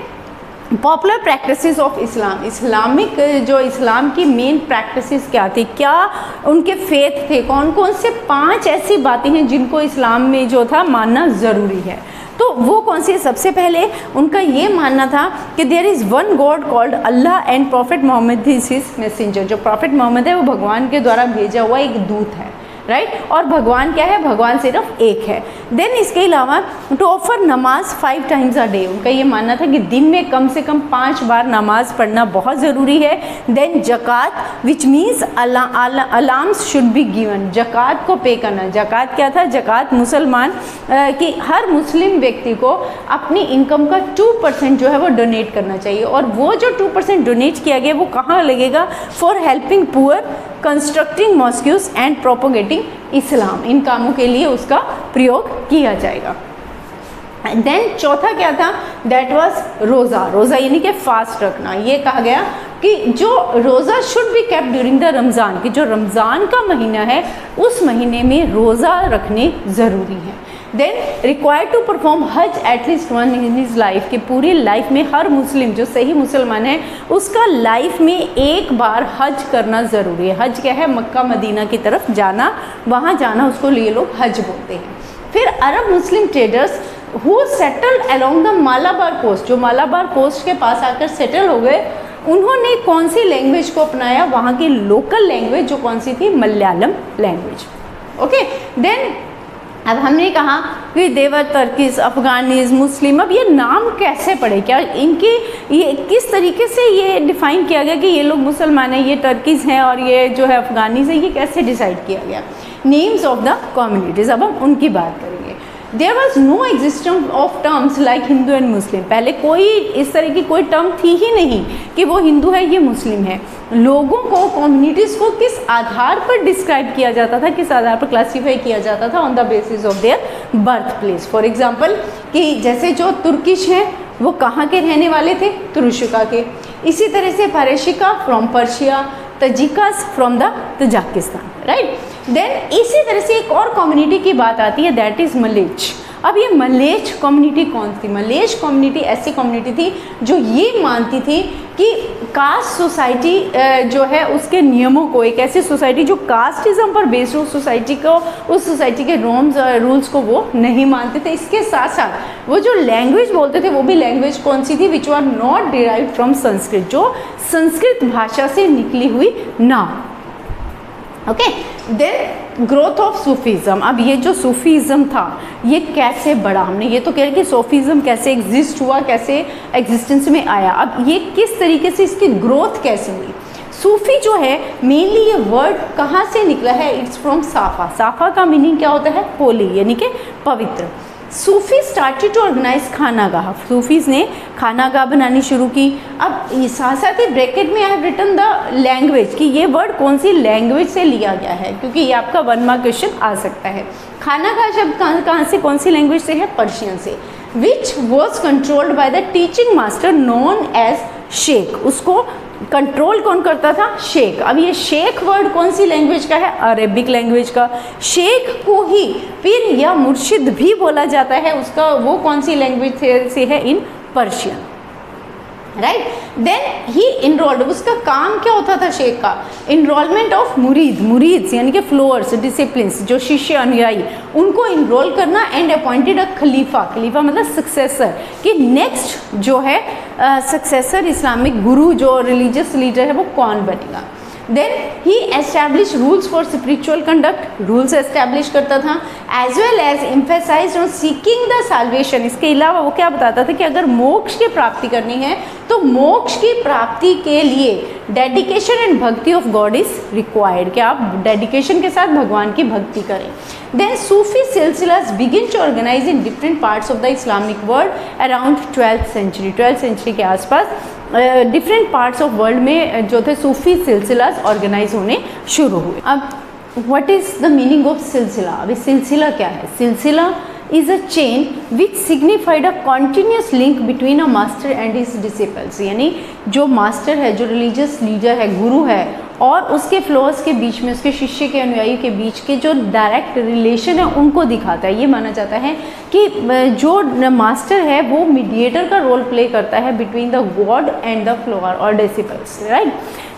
popular practices of Islam, Islamic जो इस्लाम की मेन प्रैक्टिसेस क्या थी, क्या उनके फेथ थे, कौन कौन से 5 ऐसी बातें हैं जिनको इस्लाम में जो था मानना ज़रूरी है। तो वो कौन सी? सबसे पहले उनका ये मानना था कि there is one God called Allah and prophet Muhammad is his messenger. जो प्रॉफिट मोहम्मद है वो भगवान के द्वारा भेजा हुआ एक दूत है, राइट। और भगवान क्या है? भगवान सिर्फ एक है। देन इसके अलावा टू ऑफर नमाज 5 टाइम्स अ डे, उनका ये मानना था कि दिन में कम से कम 5 बार नमाज पढ़ना बहुत ज़रूरी है। Then zakat which means alms should be given, जक़ात को पे करना। जक़ात क्या था? जक़ात मुसलमान कि हर मुस्लिम व्यक्ति को अपनी इनकम का 2% जो है वो डोनेट करना चाहिए, और वो जो 2% डोनेट किया गया वो कहाँ लगेगा? For helping poor, constructing mosques and propagating Islam, इन कामों के लिए उसका प्रयोग किया जाएगा। देन चौथा क्या था? दैट वाज रोज़ा। रोज़ा यानी कि फास्ट रखना। ये कहा गया कि जो रोज़ा should be kept during the Ramzan, कि जो रमज़ान का महीना है उस महीने में रोज़ा रखने ज़रूरी है। देन रिक्वायर्ड टू परफॉर्म हज at least one in his life, कि पूरी लाइफ में हर मुस्लिम जो सही मुसलमान है उसका लाइफ में एक बार हज करना ज़रूरी है। हज क्या है? मक्का मदीना की तरफ जाना, वहाँ जाना, उसको लिए लोग हज बोलते हैं। फिर Arab Muslim traders who settled along the Malabar coast, जो मालाबार कोस्ट के पास आकर सेटल हो गए, उन्होंने कौन सी लैंग्वेज को अपनाया? वहाँ की लोकल लैंग्वेज जो कौन सी थी? मलयालम लैंग्वेज। ओके। देन अब हमने कहा कि देवर, तर्किस, अफगानीज, मुस्लिम। अब ये नाम कैसे पड़े? क्या इनकी ये किस तरीके से ये डिफ़ाइन किया गया कि ये लोग मुसलमान हैं, ये टर्किस हैं और ये जो है अफगानीज है? ये कैसे डिसाइड किया गया? नेम्स ऑफ द कम्युनिटीज़, अब हम उनकी बात करेंगे। There was no existence of terms like Hindu and Muslim. पहले कोई इस तरह की कोई टर्म थी ही नहीं कि वो हिंदू है, ये मुस्लिम है। लोगों को, कम्युनिटीज़ को किस आधार पर डिस्क्राइब किया जाता था, किस आधार पर क्लासीफाई किया जाता था? On the basis of their birth place. For example कि जैसे जो तुर्किश हैं वो कहाँ के रहने वाले थे? तुरुष्का के। इसी तरह से Parsikas from Persia, Tajikas from the Tajikistan, right. Then इसी तरह से एक और कम्युनिटी की बात आती है, दैट इज़ मलेच। अब ये मलेच कम्युनिटी कौन थी? मलेच कम्युनिटी ऐसी कम्युनिटी थी जो ये मानती थी कि कास्ट सोसाइटी जो है उसके नियमों को, एक ऐसी सोसाइटी जो कास्टिज्म पर बेस्ड हो, सोसाइटी को, उस सोसाइटी के नॉर्म्स और रूल्स को वो नहीं मानते थे। इसके साथ साथ वो जो लैंग्वेज बोलते थे वो भी लैंग्वेज कौन सी थी? Which are not derived from Sanskrit, जो संस्कृत भाषा से निकली हुई ना। Okay. Then growth of Sufism. अब ये जो सूफीज़म था ये कैसे बढ़ा? हमने ये तो कह कि सूफीज़म कैसे एग्जिस्ट हुआ, कैसे एग्जिस्टेंस में आया। अब ये किस तरीके से इसकी ग्रोथ कैसे हुई? सूफ़ी जो है मेनली ये वर्ड कहाँ से निकला है? It's from साफ़ा। साफ़ा का मीनिंग क्या होता है? होली, यानी कि पवित्र। सूफ़ी स्टार्टेड टू ऑर्गेनाइज खानागाह। सूफीज़ ने खानागाह बनानी शुरू की। अब साथ साथ ही ब्रैकेट में I have written the language, कि ये वर्ड कौन सी लैंग्वेज से लिया गया है, क्योंकि ये आपका 1 मार्क क्वेश्चन आ सकता है। खानागाह शब्द कहाँ से, कौन सी लैंग्वेज से है? पर्शियन से। Which was controlled by the teaching master known as sheikh. उसको कंट्रोल कौन करता था? शेख। अब ये शेख वर्ड कौन सी लैंग्वेज का है? अरेबिक लैंग्वेज का। शेख को ही पीर या मुर्शिद भी बोला जाता है, उसका वो कौन सी लैंग्वेज से है? In Persian. Right. Then he enrolled, उसका काम क्या होता था शेख का? इनरोलमेंट ऑफ मुरीद यानी कि फ्लोअर्स, डिसिप्लिन्स, जो शिष्य अनुयायी, उनको इनरोल करना, एंड अपॉइंटेड अ खलीफा मतलब सक्सेसर, कि नेक्स्ट जो है सक्सेसर इस्लामिक गुरु जो रिलीजियस लीडर है वो कौन बनेगा। Then he establish rules for spiritual conduct, rules establish करता था, as well as emphasize on seeking the salvation. इसके अलावा वो क्या बताता था कि अगर मोक्ष की प्राप्ति करनी है तो मोक्ष की प्राप्ति के लिए dedication and bhakti of god is required, कि आप डेडिकेशन के साथ भगवान की भक्ति करें। Then Sufi silsilas begin to organise in different parts of the Islamic world around 12th century के आसपास डिफरेंट पार्ट्स ऑफ वर्ल्ड में जो थे सूफी सिलसिलास ऑर्गेनाइज होने शुरू हुए। अब what is the meaning of सिलसिला? अभी सिलसिला क्या है? सिलसिला is a chain which signified a continuous link between a master and his disciples, यानी जो मास्टर है, जो रिलीजियस लीडर है, गुरु है, और उसके फ्लोअर्स के बीच में, उसके शिष्य के अनुयायी के बीच के जो डायरेक्ट रिलेशन है उनको दिखाता है। ये माना जाता है कि जो मास्टर है वो मीडिएटर का रोल प्ले करता है between the god and the follower और disciples, right.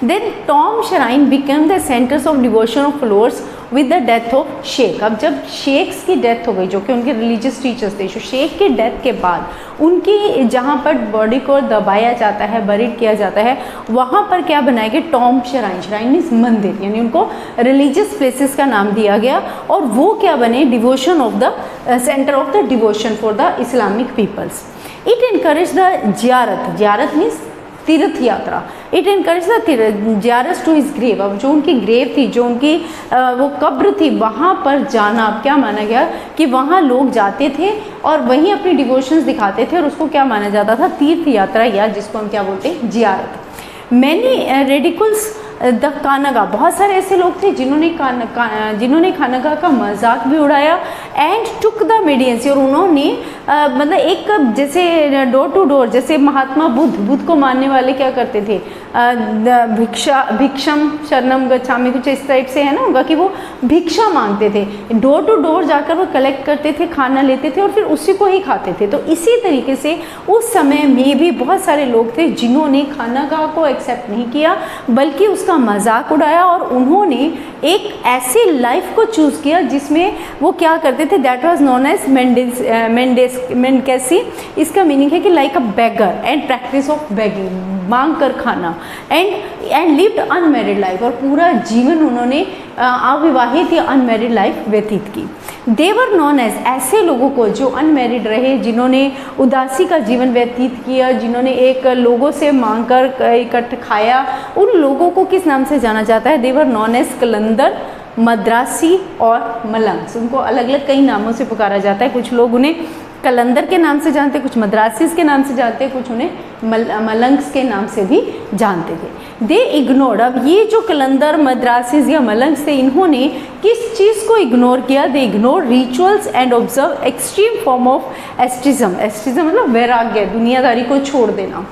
Then tomb shrine become the centres of devotion of followers with the death of sheikh. अब जब शेख्स की डेथ हो गई, जो कि उनके रिलीजियस टीचर्स थे, जो शेख की डेथ के बाद उनकी जहाँ पर बॉडी को दबाया जाता है, बरीड किया जाता है, वहाँ पर क्या बनाया गया? Tom shrine. श्राइन मीन्स मंदिर, यानी उनको रिलीजियस प्लेसेस का नाम दिया गया, और वो क्या बने? Devotion of the centre of the devotion for the Islamic peoples. It encourage the जियारत, जियारत मीन्स तीर्थ यात्रा। इट इनकरेज द जियारत टू हिज ग्रेव। अब जो उनकी ग्रेव थी, जो उनकी वो कब्र थी, वहाँ पर जाना अब क्या माना गया कि वहाँ लोग जाते थे और वहीं अपनी डिवोशंस दिखाते थे, और उसको क्या माना जाता था? तीर्थ यात्रा, या जिसको हम क्या बोलते हैं? जियारत। मैनी रेडिकल्स द खानगा, बहुत सारे ऐसे लोग थे जिन्होंने खानगा का मजाक भी उड़ाया, एंड टुक द मीडियंसी, और उन्होंने मतलब एक जैसे डोर टू डोर, जैसे महात्मा बुद्ध को मानने वाले क्या करते थे? भिक्षम शरणम गच्छामि, कुछ इस टाइप से है ना उनका, कि वो भिक्षा मांगते थे, डोर टू डोर जाकर वो कलेक्ट करते थे, खाना लेते थे और फिर उसी को ही खाते थे। तो इसी तरीके से उस समय में भी बहुत सारे लोग थे जिन्होंने खानागाह को एक्सेप्ट नहीं किया, बल्कि उसका मजाक उड़ाया, और उन्होंने एक ऐसी लाइफ को चूज़ किया जिसमें वो क्या करते थे? That was known as mendicancy. इसका मीनिंग है कि like a beggar and practice of begging, मांग कर खाना, एंड लिव्ड अनमैरिड लाइफ, और पूरा जीवन उन्होंने अविवाहित या अनमैरिड लाइफ व्यतीत की। देवर नॉन एज, ऐसे लोगों को जो अनमैरिड रहे, जिन्होंने उदासी का जीवन व्यतीत किया, जिन्होंने एक लोगों से मांग कर इकट्ठ खाया, उन लोगों को किस नाम से जाना जाता है? देवर नॉन एज कलंदर, मद्रासी और मलंग्स। उनको अलग अलग कई नामों से पुकारा जाता है। कुछ लोग उन्हें कलंदर के नाम से जानते, कुछ मद्रासीज के नाम से जानते, कुछ उन्हें मलंग्स के नाम से भी जानते थे। दे इग्नोर्ड, अब ये जो कलंदर, मद्रासीज या मलंग्स थे, इन्होंने किस चीज़ को इग्नोर किया? They ignore rituals and observe extreme form of asceticism. Asceticism मतलब वैराग्य, दुनियादारी को छोड़ देना।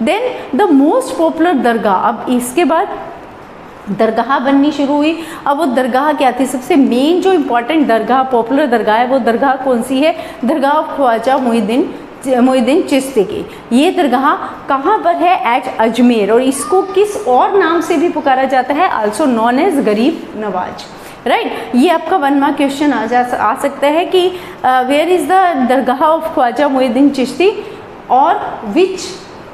Then the most popular dargah, अब इसके बाद दरगाह बननी शुरू हुई। अब वो दरगाह क्या थी? सबसे मेन जो इम्पोर्टेंट दरगाह, पॉपुलर दरगाह है, वो दरगाह कौन सी है? दरगाह ख्वाजा मोइनुद्दीन चिश्ती की। ये दरगाह कहाँ पर है? एट अजमेर, और इसको किस और नाम से भी पुकारा जाता है? आल्सो नॉन एज गरीब नवाज, राइट। ये आपका 1 मार्क क्वेश्चन आ सकता है कि where is the dargah of Khwaja Moinuddin Chishti, और which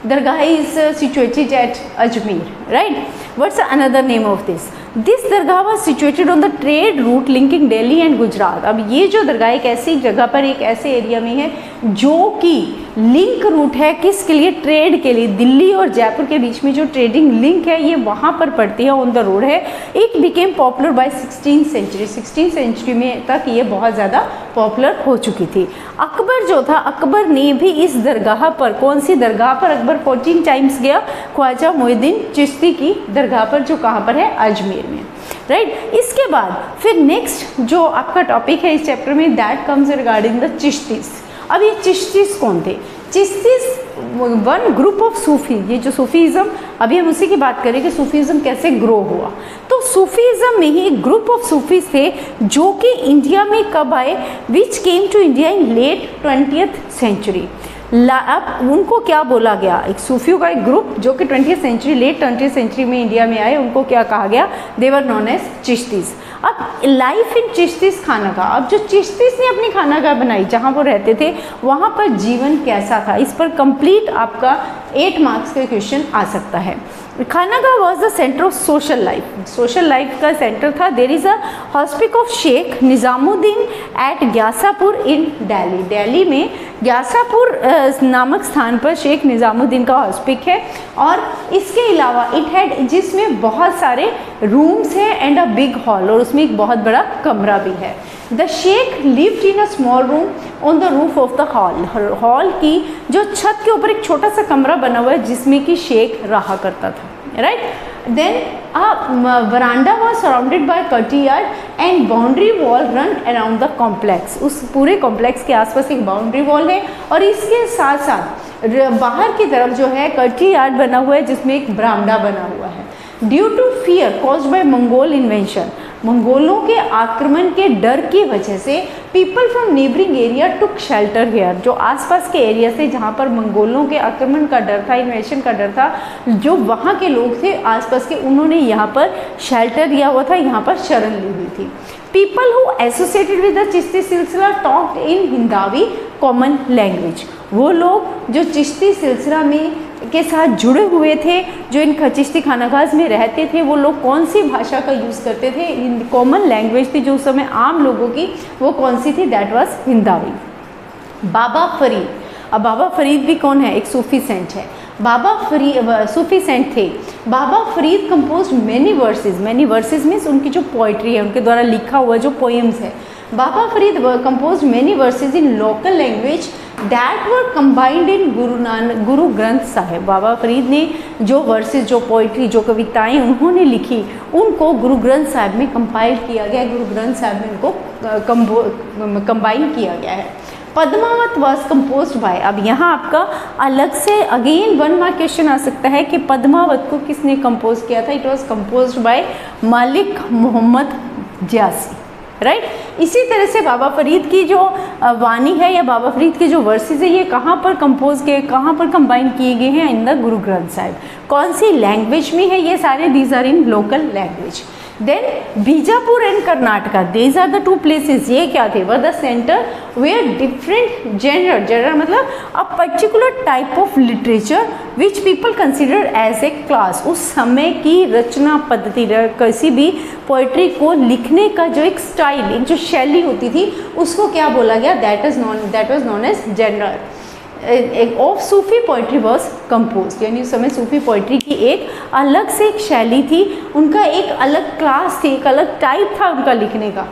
dargah is situated at Ajmer, right. What's another name of this? This dargah was situated on the trade route linking Delhi and Gujarat. अब ये जो दरगाह एक ऐसी जगह पर, एक ऐसे एरिया में है जो कि लिंक रूट है, किसके लिए? ट्रेड के लिए। दिल्ली और जयपुर के बीच में जो ट्रेडिंग लिंक है ये वहाँ पर पड़ती है, ऑन द रोड है। It became popular by 16th century, 16th century में तक ये बहुत ज़्यादा पॉपुलर हो चुकी थी। अकबर जो था, अकबर ने भी इस दरगाह पर, कौन सी दरगाह पर? अकबर 14 टाइम्स गया ख्वाजा मोइनुद्दीन चिश्ती की दरगाह पर, जो कहाँ पर है? अजमेर में, राइट। इसके बाद फिर नेक्स्ट जो आपका टॉपिक है इस चैप्टर में, दैट कम्स रिगार्डिंग द चिश्तीस। अब ये चिश्तीस कौन थे? चिश्तीस वन ग्रुप ऑफ सूफी। ये जो सूफीज़म, अभी हम उसी की बात करें कि सूफीज़म कैसे ग्रो हुआ। तो सूफीज़म में ही एक ग्रुप ऑफ सूफीज थे जो कि इंडिया में कब आए? Which came to India in late 20th century. अब उनको क्या बोला गया, एक सूफियों का एक ग्रुप जो कि 20th century, late 20th century में इंडिया में आए, उनको क्या कहा गया, दे वर नोन एज चिश्तीस। अब लाइफ इन चिश्तीस खानागाह, अब जो चिश्तीस ने अपनी खानागाह बनाई जहाँ वो रहते थे वहाँ पर जीवन कैसा था, इस पर कंप्लीट आपका 8 मार्क्स का क्वेश्चन आ सकता है। Khanqah was the centre of social life, social life का सेंटर था। There is a hospice of Shaikh Nizamuddin at Ghiyaspur in Delhi, Delhi में ग्यासापुर नामक स्थान पर शेख निज़ामुद्दीन का हॉस्पिक है। और इसके अलावा इट हैड, जिसमें बहुत सारे रूम्स हैं एंड अ बिग हॉल, और उसमें एक बहुत बड़ा कमरा भी है। The sheikh lived in a small room on the roof of the hall, hall की जो छत के ऊपर एक छोटा सा कमरा बना हुआ है जिसमें कि शेख रहा करता था, right. Then verandah was surrounded by courtyard and boundary wall run around the complex, उस पूरे कॉम्प्लेक्स के आसपास एक बाउंड्री वॉल है और इसके साथ साथ बाहर की तरफ जो है कर्टियार्ड बना हुआ है जिसमें एक बरामदा बना हुआ है। Due to fear caused by Mongol invention, मंगोलों के आक्रमण के डर की वजह से people from neighbouring area took shelter here, जो आसपास के एरिया से जहाँ पर मंगोलों के आक्रमण का डर था, इन्वेशन का डर था, जो वहाँ के लोग थे आसपास के, उन्होंने यहाँ पर शेल्टर लिया हुआ था, यहाँ पर शरण ली हुई थी। People who associated with the Chishti सिलसिला टॉक्ड इन हिंदावी कॉमन लैंग्वेज, वो लोग जो चिश्ती सिलसिला में के साथ जुड़े हुए थे, जो इन चिश्ती खानागाह में रहते थे, वो लोग कौन सी भाषा का यूज़ करते थे, कॉमन लैंग्वेज थी जो उस समय आम लोगों की, वो कौन सी थी, दैट वाज हिंदावी। बाबा फरीद, अब बाबा फरीद भी कौन है, एक सूफी सेंट है। बाबा फरीद सूफी सेंट थे। Baba Farid compose many verses, many verses means उनकी जो पोइट्री है, उनके द्वारा लिखा हुआ जो पोएम्स है। Baba Farid compose many verses in local language that were combined in Guru Granth Sahib. बाबा फरीद ने जो वर्सेस, जो पोइट्री, जो कविताएं उन्होंने लिखी, उनको गुरु ग्रंथ साहिब में कंपाइल किया गया, गुरु ग्रंथ साहिब में उनको कंबाइन किया गया है। पद्मावत वॉज कंपोज बाय, अब यहाँ आपका अलग से अगेन 1 मार्क क्वेश्चन आ सकता है कि पद्मावत को किसने कंपोज किया था, it was compose by Malik Muhammad Jayasi, right. इसी तरह से बाबा फरीद की जो वाणी है या बाबा फरीद के जो वर्सेस है, ये कहाँ पर कंपोज किए, कहाँ पर कंबाइन किए गए हैं, इन द गुरु ग्रंथ साहिब। कौन सी लैंग्वेज में है, ये सारे these are in local language. Then Bijapur and Karnataka, these are the 2 places, ये क्या थे, were the centre where different genre, genre मतलब a particular type of literature which people consider as a class, उस समय की रचना पद्धति, किसी भी पोइट्री को लिखने का जो एक स्टाइल, एक जो शैली होती थी, उसको क्या बोला गया, that was known as genre of Sufi poetry was compose, यानी उस समय सूफी पोइट्री की एक अलग से एक शैली थी, उनका एक अलग क्लास थी, एक अलग टाइप था उनका लिखने का।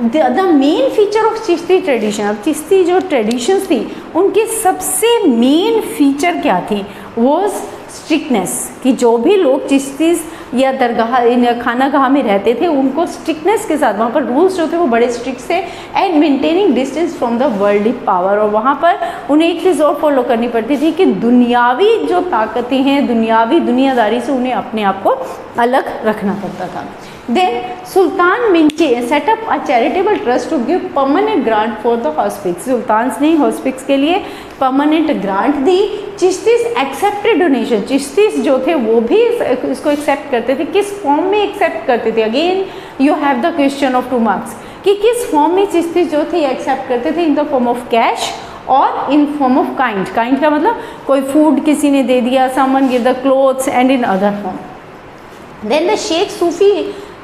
The main feature of Chishti tradition, अब चिश्ती जो ट्रेडिशंस थी उनकी सबसे मेन फीचर क्या थी, वॉज स्ट्रिक्टनेस, कि जो भी लोग चिश्तीस या दरगाह खानागाह में रहते थे उनको स्ट्रिक्टनेस के साथ, वहाँ पर रूल्स जो थे वो बड़े स्ट्रिक्ट थे, and maintaining distance from the worldly power, और वहाँ पर उन्हें एक चीज़ और फॉलो करनी पड़ती थी कि दुनियावी जो ताकतें हैं, दुनियावी दुनियादारी से उन्हें अपने आप को अलग रखना पड़ता था। देन सुल्तान मिंचे set up a charitable trust to give permanent grant for the hospices, सुल्तान ने हॉस्पिक्स के लिए परमानेंट ग्रांट दी। चिश्तीस एक्सेप्टेड डोनेशन, चिश्तीस जो थे वो भी इसको एक्सेप्ट करते थे, किस फॉर्म में एक्सेप्ट करते थे, again you have the question of 2 marks कि किस फॉर्म में चिश्तीस जो थे एक्सेप्ट करते थे, in the form of cash और in form of kind, kind का मतलब कोई फूड किसी ने दे दिया, someone give the clothes, and in other form. Then the sheikh Sufi,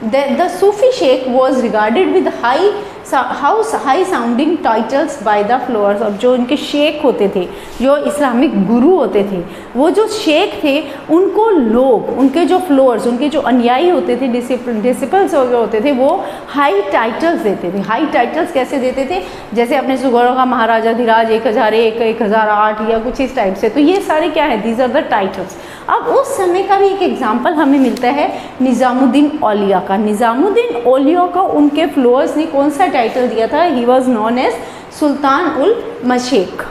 the Sufi sheikh was regarded with high sounding titles by the followers। अब जो उनके शेख होते थे, जो इस्लामिक गुरु होते थे, वो जो शेख थे उनको लोग, उनके जो फॉलोअर्स, उनके जो अनुयायी होते थे, डिसिपल्स होते थे, वो हाई टाइटल्स देते थे। हाई टाइटल्स कैसे देते थे, जैसे अपने सुगौरों का महाराजा धीराज 1001, 1008 या कुछ इस टाइप से, तो ये सारे क्या है, दीज आर द टाइटल्स। अब उस समय का भी एक एग्जाम्पल हमें मिलता है निज़ामुद्दीन औलिया का। निज़ामुद्दीन औलिया का उनके फ्लोअर्स ने कौन सा टाइटल दिया था, he was known as Sultan ul Mashaikh,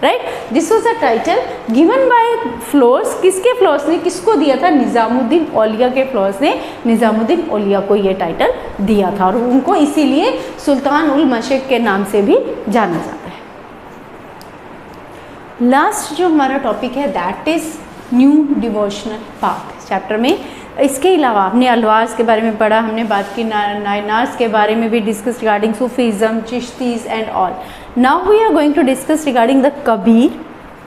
right. This was a title given by followers, किसके फ्लोअर्स ने किसको दिया था, निज़ामुद्दीन औलिया के फ्लोअर्स ने निज़ामुद्दीन औलिया को ये टाइटल दिया था, और उनको इसीलिए सुल्तान उल मशेक के नाम से भी जाना जाता है। लास्ट जो हमारा टॉपिक है that is new devotional path chapter में। इसके अलावा हमने अलवार्स के बारे में पढ़ा, हमने बात की नायनार्स के बारे में भी discuss regarding Sufism, Chishtis and all. Now we are going to discuss regarding the Kabir,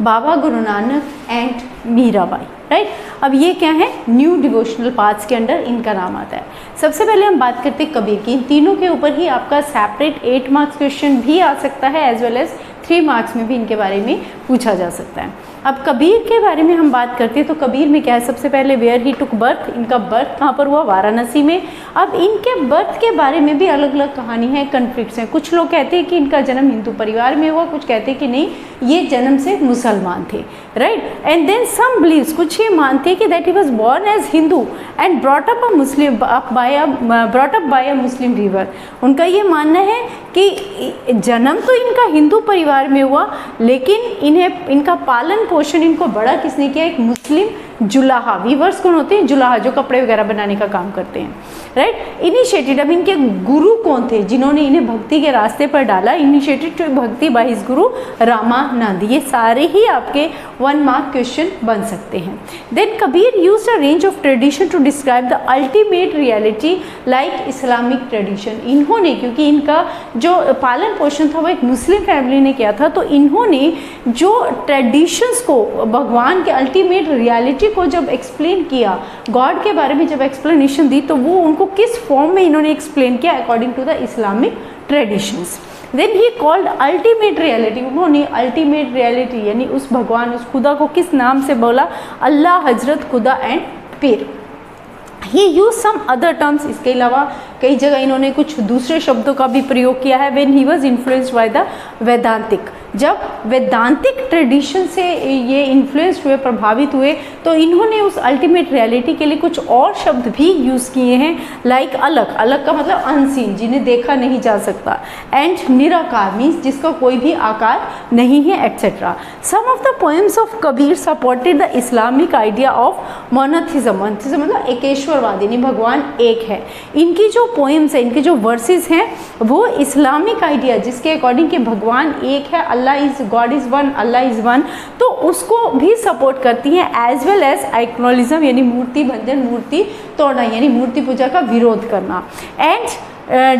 Baba Guru Nanak and Mirabai, right. अब ये क्या है, न्यू डिवोशनल पाथ्स के अंडर इनका नाम आता है। सबसे पहले हम बात करते हैं कबीर की। इन तीनों के ऊपर ही आपका सेपरेट 8 मार्क्स क्वेश्चन भी आ सकता है, एज वेल एज 3 मार्क्स में भी इनके बारे में पूछा जा सकता है। अब कबीर के बारे में हम बात करते हैं तो कबीर में क्या है, सबसे पहले वेयर ही टुक बर्थ, इनका बर्थ कहाँ पर हुआ, वाराणसी में। अब इनके बर्थ के बारे में भी अलग अलग कहानी है, कन्फ्लिक्ट्स हैं। कुछ लोग कहते हैं कि इनका जन्म हिंदू परिवार में हुआ, कुछ कहते हैं कि नहीं ये जन्म से मुसलमान थे, right. And then some believes, कुछ ये मानते हैं कि that he was born as Hindu and brought up by a Muslim weaver. उनका ये मानना है कि जन्म तो इनका हिंदू परिवार में हुआ, लेकिन इनका पालन पोषण इनको बड़ा किसने किया, एक मुस्लिम जुलाहा। वीवर्स कौन होते हैं, जुलाहा, जो कपड़े वगैरह बनाने का काम करते हैं, राइट। इनिशिएटेड, अब इनके गुरु कौन थे जिन्होंने इन्हें भक्ति के रास्ते पर डाला, इनिशिएटेड टू भक्ति बाय हिज गुरु रामानंद। ये सारे ही आपके 1 मार्क क्वेश्चन बन सकते हैं। Then Kabir used a range of tradition to describe the ultimate reality like Islamic tradition. इन्होंने, क्योंकि इनका जो पालन पोषण था वो एक मुस्लिम फैमिली ने किया था, तो इन्होंने जो ट्रेडिशंस को, भगवान के अल्टीमेट रियलिटी को जब एक्सप्लेन किया, गॉड के बारे में जब एक्सप्लेनेशन दी, तो वो उनको किस फॉर्म में इन्होंने एक्सप्लेन किया, according to the Islamic traditions. Then he called ultimate reality, उन्होंने अल्टीमेट रियलिटी यानी उस भगवान, उस खुदा को किस नाम से बोला, अल्लाह, हजरत, खुदा and Pir. He use some other terms, इसके अलावा कई जगह इन्होंने कुछ दूसरे शब्दों का भी प्रयोग किया है। When he was influenced by the Vedantic, जब वेदांतिक ट्रेडिशन से ये इन्फ्लुएंस्ड हुए, प्रभावित हुए, तो इन्होंने उस अल्टीमेट रियलिटी के लिए कुछ और शब्द भी यूज़ किए हैं, लाइक अलग, अलग का मतलब अनसीन, जिन्हें देखा नहीं जा सकता, एंड निराकार मीन्स जिसका कोई भी आकार नहीं है, etcetera. Some of the poems of Kabir supported the Islamic idea of monotheism, monotheism मतलब एकेश्वरवाद, यानी भगवान एक है। इनकी जो पोएम्स हैं, इनके जो वर्सेस हैं, वो इस्लामिक आइडिया जिसके अकॉर्डिंग कि भगवान एक है, Allah is, God is one, Allah is one, तो उसको भी सपोर्ट करती हैं, एज वेल एज आइक्नोलिज्म यानी मूर्ति भंजन, मूर्ति तोड़ना यानी मूर्ति पूजा का विरोध करना, and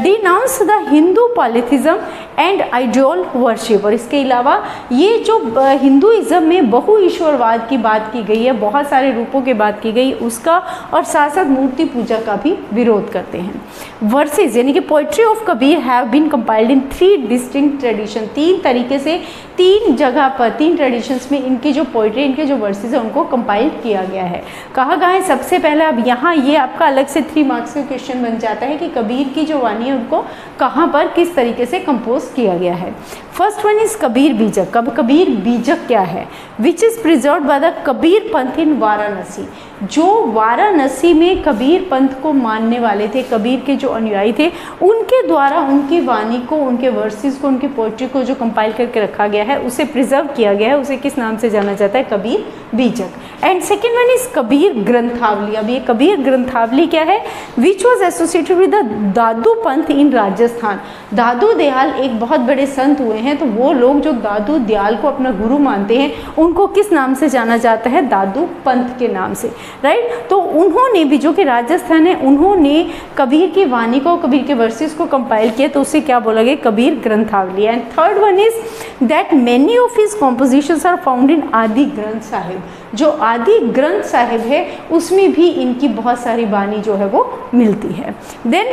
denounce the Hindu polytheism and ideal worship. और इसके अलावा ये जो हिंदुइज्म में बहु ईश्वरवाद की बात की गई है, बहुत सारे रूपों की बात की गई उसका, और साथ साथ मूर्ति पूजा का भी विरोध करते हैं। वर्सेस यानी कि poetry of Kabir have been compiled in 3 distinct tradition, 3 तरीके से 3 जगह पर 3 ट्रेडिशंस में इनकी जो पोइट्री, इनके जो वर्सेस है उनको कंपाइल किया गया है। कहाँ है, सबसे पहले अब यहाँ ये आपका अलग से 3 मार्क्स का क्वेश्चन बन जाता है कि कबीर की जो वाणी है उनको कहाँ पर किस तरीके से कंपोज किया गया है। फर्स्ट वन इज कबीर बीजक। कबीर बीजक क्या है, which is preserved by the Kabir Panth इन वाराणसी। जो वाराणसी में कबीर पंथ को मानने वाले थे, कबीर के जो अनुयायी थे, उनके द्वारा उनकी वाणी को, उनके वर्सेस को, उनकी पोइट्री को जो कंपाइल करके रखा गया है, उसे प्रिजर्व किया गया है, उसे किस नाम से जाना जाता है, Kabir Bijak. And second one is Kabir Granthavali. अब ये कबीर ग्रंथावली क्या है, which was associated with the Dadu Panth in Rajasthan. दादू दयाल एक बहुत बड़े संत हुए हैं, तो वो लोग जो दादू दयाल को अपना गुरु मानते हैं, उनको किस नाम से जाना जाता है, दादू पंथ के नाम से, राइट। तो उन्होंने भी, जो कि राजस्थान है, उन्होंने कबीर की वाणी को, कबीर के वर्सेस को कंपाइल किया, तो उसे क्या बोला गया, Kabir Granthavali. And third one is that many of his compositions are found in Adi Granth Sahib. जो आदि ग्रंथ साहिब है उसमें भी इनकी बहुत सारी वाणी जो है वो मिलती है। Then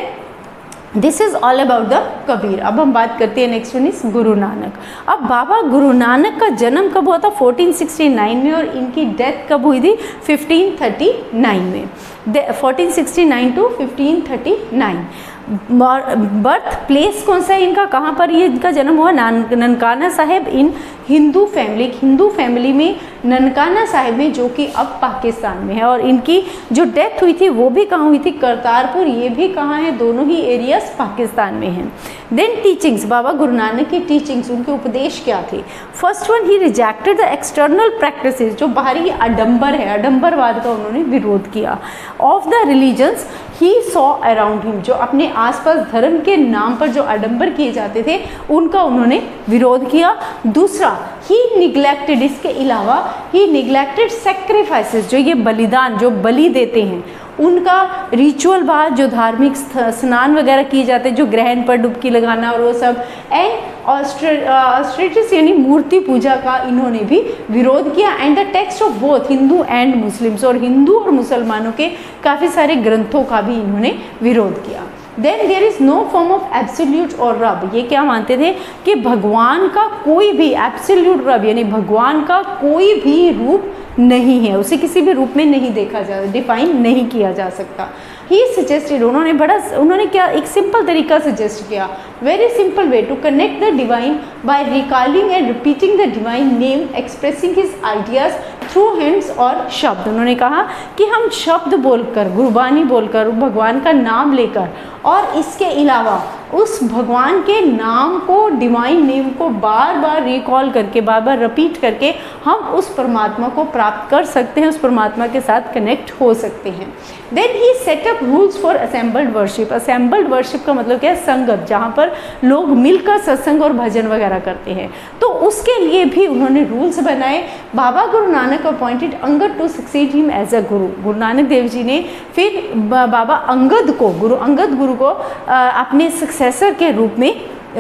this is all about the Kabir. अब हम बात करते हैं next one is Guru Nanak. अब बाबा गुरु नानक का जन्म कब हुआ था, 1469 में, और इनकी डेथ कब हुई थी, 1539 में। 1469 टू 1539। बर्थ प्लेस कौन सा है इनका, कहाँ पर ये इनका जन्म हुआ, ननकाना साहेब इन हिंदू फैमिली। हिंदू फैमिली में ननकाना साहिब में, जो कि अब पाकिस्तान में है। और इनकी जो डेथ हुई थी वो भी कहाँ हुई थी? करतारपुर। ये भी कहाँ है? दोनों ही एरियाज पाकिस्तान में हैं। देन टीचिंग्स, बाबा गुरु नानक की टीचिंग्स, उनके उपदेश क्या थे? First one, he rejected the external practices, जो बाहरी आडंबर है, आडंबरवाद का उन्होंने विरोध किया। Of the religions he saw around him, जो अपने आसपास धर्म के नाम पर जो आडंबर किए जाते थे उनका उन्होंने विरोध किया। दूसरा, ही निग्लेक्टेड, इसके अलावा ही निग्लेक्टेड सेक्रीफाइसेस, जो ये बलिदान, जो बलि देते हैं उनका रिचुअल बाद जो धार्मिक स्नान वगैरह किए जाते हैं, जो ग्रहण पर डुबकी लगाना और वो सब, एंड ऑस्ट्रेटिस यानी मूर्ति पूजा का इन्होंने भी विरोध किया। And the text of both Hindu and Muslims, और हिंदू और मुसलमानों के काफ़ी सारे ग्रंथों का भी इन्होंने विरोध किया। Then there is no form of absolute और रब, ये क्या मानते थे कि भगवान का कोई भी एब्सोल्यूट रब यानी भगवान का कोई भी रूप नहीं है, उसे किसी भी रूप में नहीं देखा जा, डिफाइन नहीं किया जा सकता। ही सजेस्टेड, उन्होंने क्या एक सिंपल तरीका सजेस्ट किया, very simple way to connect the divine by recalling and repeating the divine name, expressing his ideas through hands और शब्द। उन्होंने कहा कि हम शब्द बोलकर, गुरबानी बोलकर, भगवान का नाम लेकर, और इसके अलावा उस भगवान के नाम को, डिवाइन नेम को बार बार रिकॉल करके, बार बार रिपीट करके हम उस परमात्मा को प्राप्त कर सकते हैं, उस परमात्मा के साथ कनेक्ट हो सकते हैं। Then he set up rules for assembled worship. Assembled worship का मतलब क्या है? संगत, जहाँ पर लोग मिलकर सत्संग और भजन वगैरह करते हैं, तो उसके लिए भी उन्होंने रूल्स बनाए। Baba Guru Nanak appointed Angad to succeed him as a guru. Guru Nanak Dev ji ने फिर बाबा अंगद को, गुरु अंगद गुरु को अपने सक्सेसर के रूप में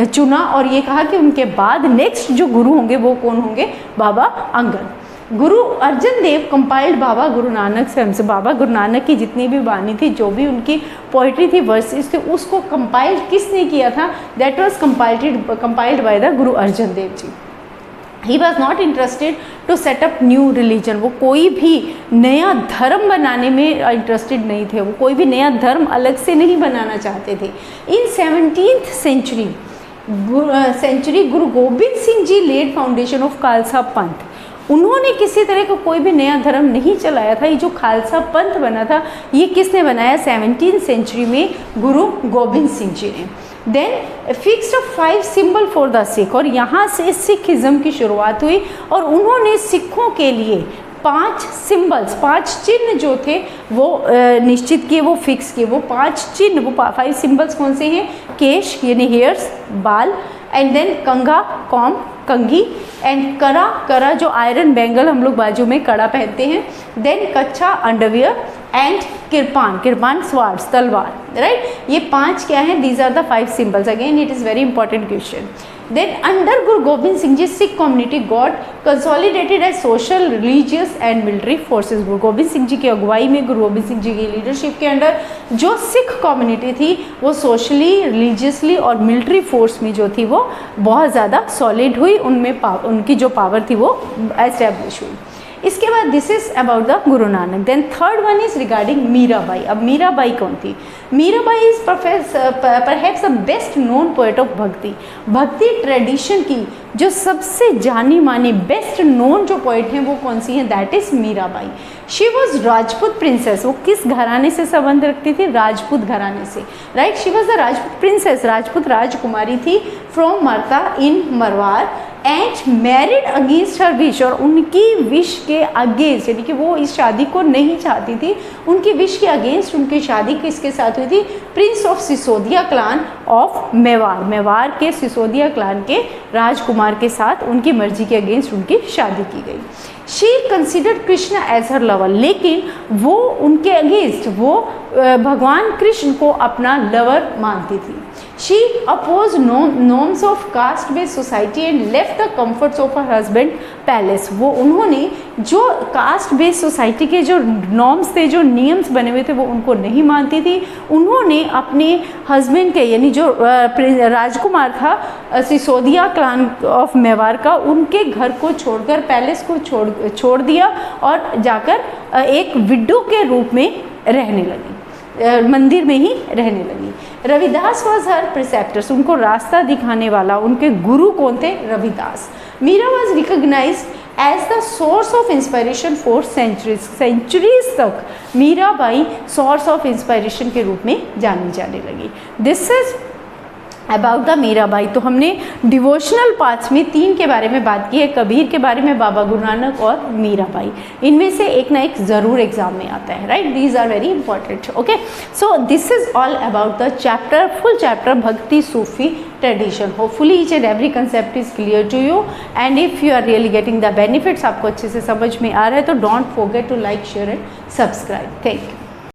चुना, और ये कहा कि उनके बाद नेक्स्ट जो गुरु होंगे वो कौन होंगे? बाबा अंगद। गुरु अर्जन देव कंपाइल्ड बाबा गुरु नानक से बाबा गुरु नानक की जितनी भी वाणी थी, जो भी उनकी पोइट्री थी, वर्सेस थे, उसको कंपाइल किसने किया था? That was compiled by the Guru Arjan Dev ji. He was not interested to set up new religion, वो कोई भी नया धर्म बनाने में इंटरेस्टेड नहीं थे, वो कोई भी नया धर्म अलग से नहीं बनाना चाहते थे। इन 17th century Guru Gobind Singh ji lead foundation of Khalsa पंथ। उन्होंने किसी तरह का कोई भी नया धर्म नहीं चलाया था। ये जो खालसा पंथ बना था ये किसने बनाया? 17th सेंचुरी में गुरु गोबिंद सिंह जी ने। Then fixed 5 symbol for the Sikh, और यहाँ से सिखिज्म की शुरुआत हुई, और उन्होंने सिखों के लिए 5 सिंबल्स, 5 चिन्ह जो थे वो निश्चित किए, वो फिक्स किए। वो 5 चिन्ह, वो 5 सिंबल्स कौन से हैं? केश यानी हेयर्स, बाल, एंड देन कंघा, कॉम, कंघी, एंड करा जो आयरन बैंगल हम लोग बाजू में कड़ा पहनते हैं, then kachha underwear, and kirpan swords, तलवार, राइट। ये 5 क्या है? These are the 5 symbols. Again it is very important question. Then under Guru Gobind Singh Ji, Sikh community got consolidated as social, religious and military forces. Guru Gobind Singh जी की अगुवाई में, गुरु गोबिंद सिंह जी की leadership के under जो सिख कम्युनिटी थी वो सोशली, रिलीजियसली और military force में जो थी वो बहुत ज़्यादा सॉलिड हुई, उनमें उनकी जो पावर थी वो एस्टेब्लिश हुई। इसके बाद this is about the Guru Nanak. Then third one is regarding Mirabai. अब मीराबाई कौन थी? Mirabai is perhaps the best known poet of bhakti. Bhakti tradition की जो सबसे जानी मानी बेस्ट नोन जो पोएट हैं वो कौन सी हैं? That is Mirabai. She was Rajput princess. वो किस घराने से संबंध रखती थी? राजपूत घराने से, right. She was the Rajput princess, Rajput राजकुमारी थी, फ्रॉम मरता इन मरवार, and married against her wish, और उनकी विश के अगेंस्ट, यानी कि वो इस शादी को नहीं चाहती थी, उनकी विश के अगेंस्ट उनकी शादी किसके साथ हुई थी? Prince of Sisodia clan of Mewar, Mewar के सिसोदिया क्लान के राजकुमार के साथ उनकी मर्जी के अगेंस्ट उनकी शादी की गई। She considered Krishna as her lover, लेकिन वो उनके अगेंस्ट वो भगवान कृष्ण को अपना लवर मानती थी। She oppose norms of caste based society and left the comforts of her husband palace. वो उन्होंने जो कास्ट बेस्ड सोसाइटी के जो नॉर्म्स थे, जो नियम्स बने हुए थे, वो उनको नहीं मानती थी। उन्होंने अपने हस्बैंड के, यानी जो राजकुमार था सिसोदिया क्लान ऑफ मेवाड़ का, उनके घर को छोड़कर, पैलेस को छोड़ दिया और जाकर एक विडो के रूप में रहने लगी। मंदिर में ही रहने लगी। रविदास वॉज हर प्रिसेप्टर्स, उनको रास्ता दिखाने वाला उनके गुरु कौन थे? Ravidas. Meera was recognized as the source of inspiration for centuries तक मीराबाई सोर्स ऑफ इंस्पायरेशन के रूप में जानी जाने लगी। This is about the Mirabai. तो हमने डिवोशनल पार्ट्स में 3 के बारे में बात की है, कबीर के बारे में, बाबा गुरु नानक और मीराबाई। इनमें से एक ना एक ज़रूर एग्जाम में आता है, right? These are very important. Okay, so this is all about the chapter, full chapter Bhakti Sufi tradition. Hopefully each and every concept is clear to you and if you are really getting the benefits, आपको अच्छे से समझ में आ रहा है तो don't forget to like, share and subscribe. Thank you.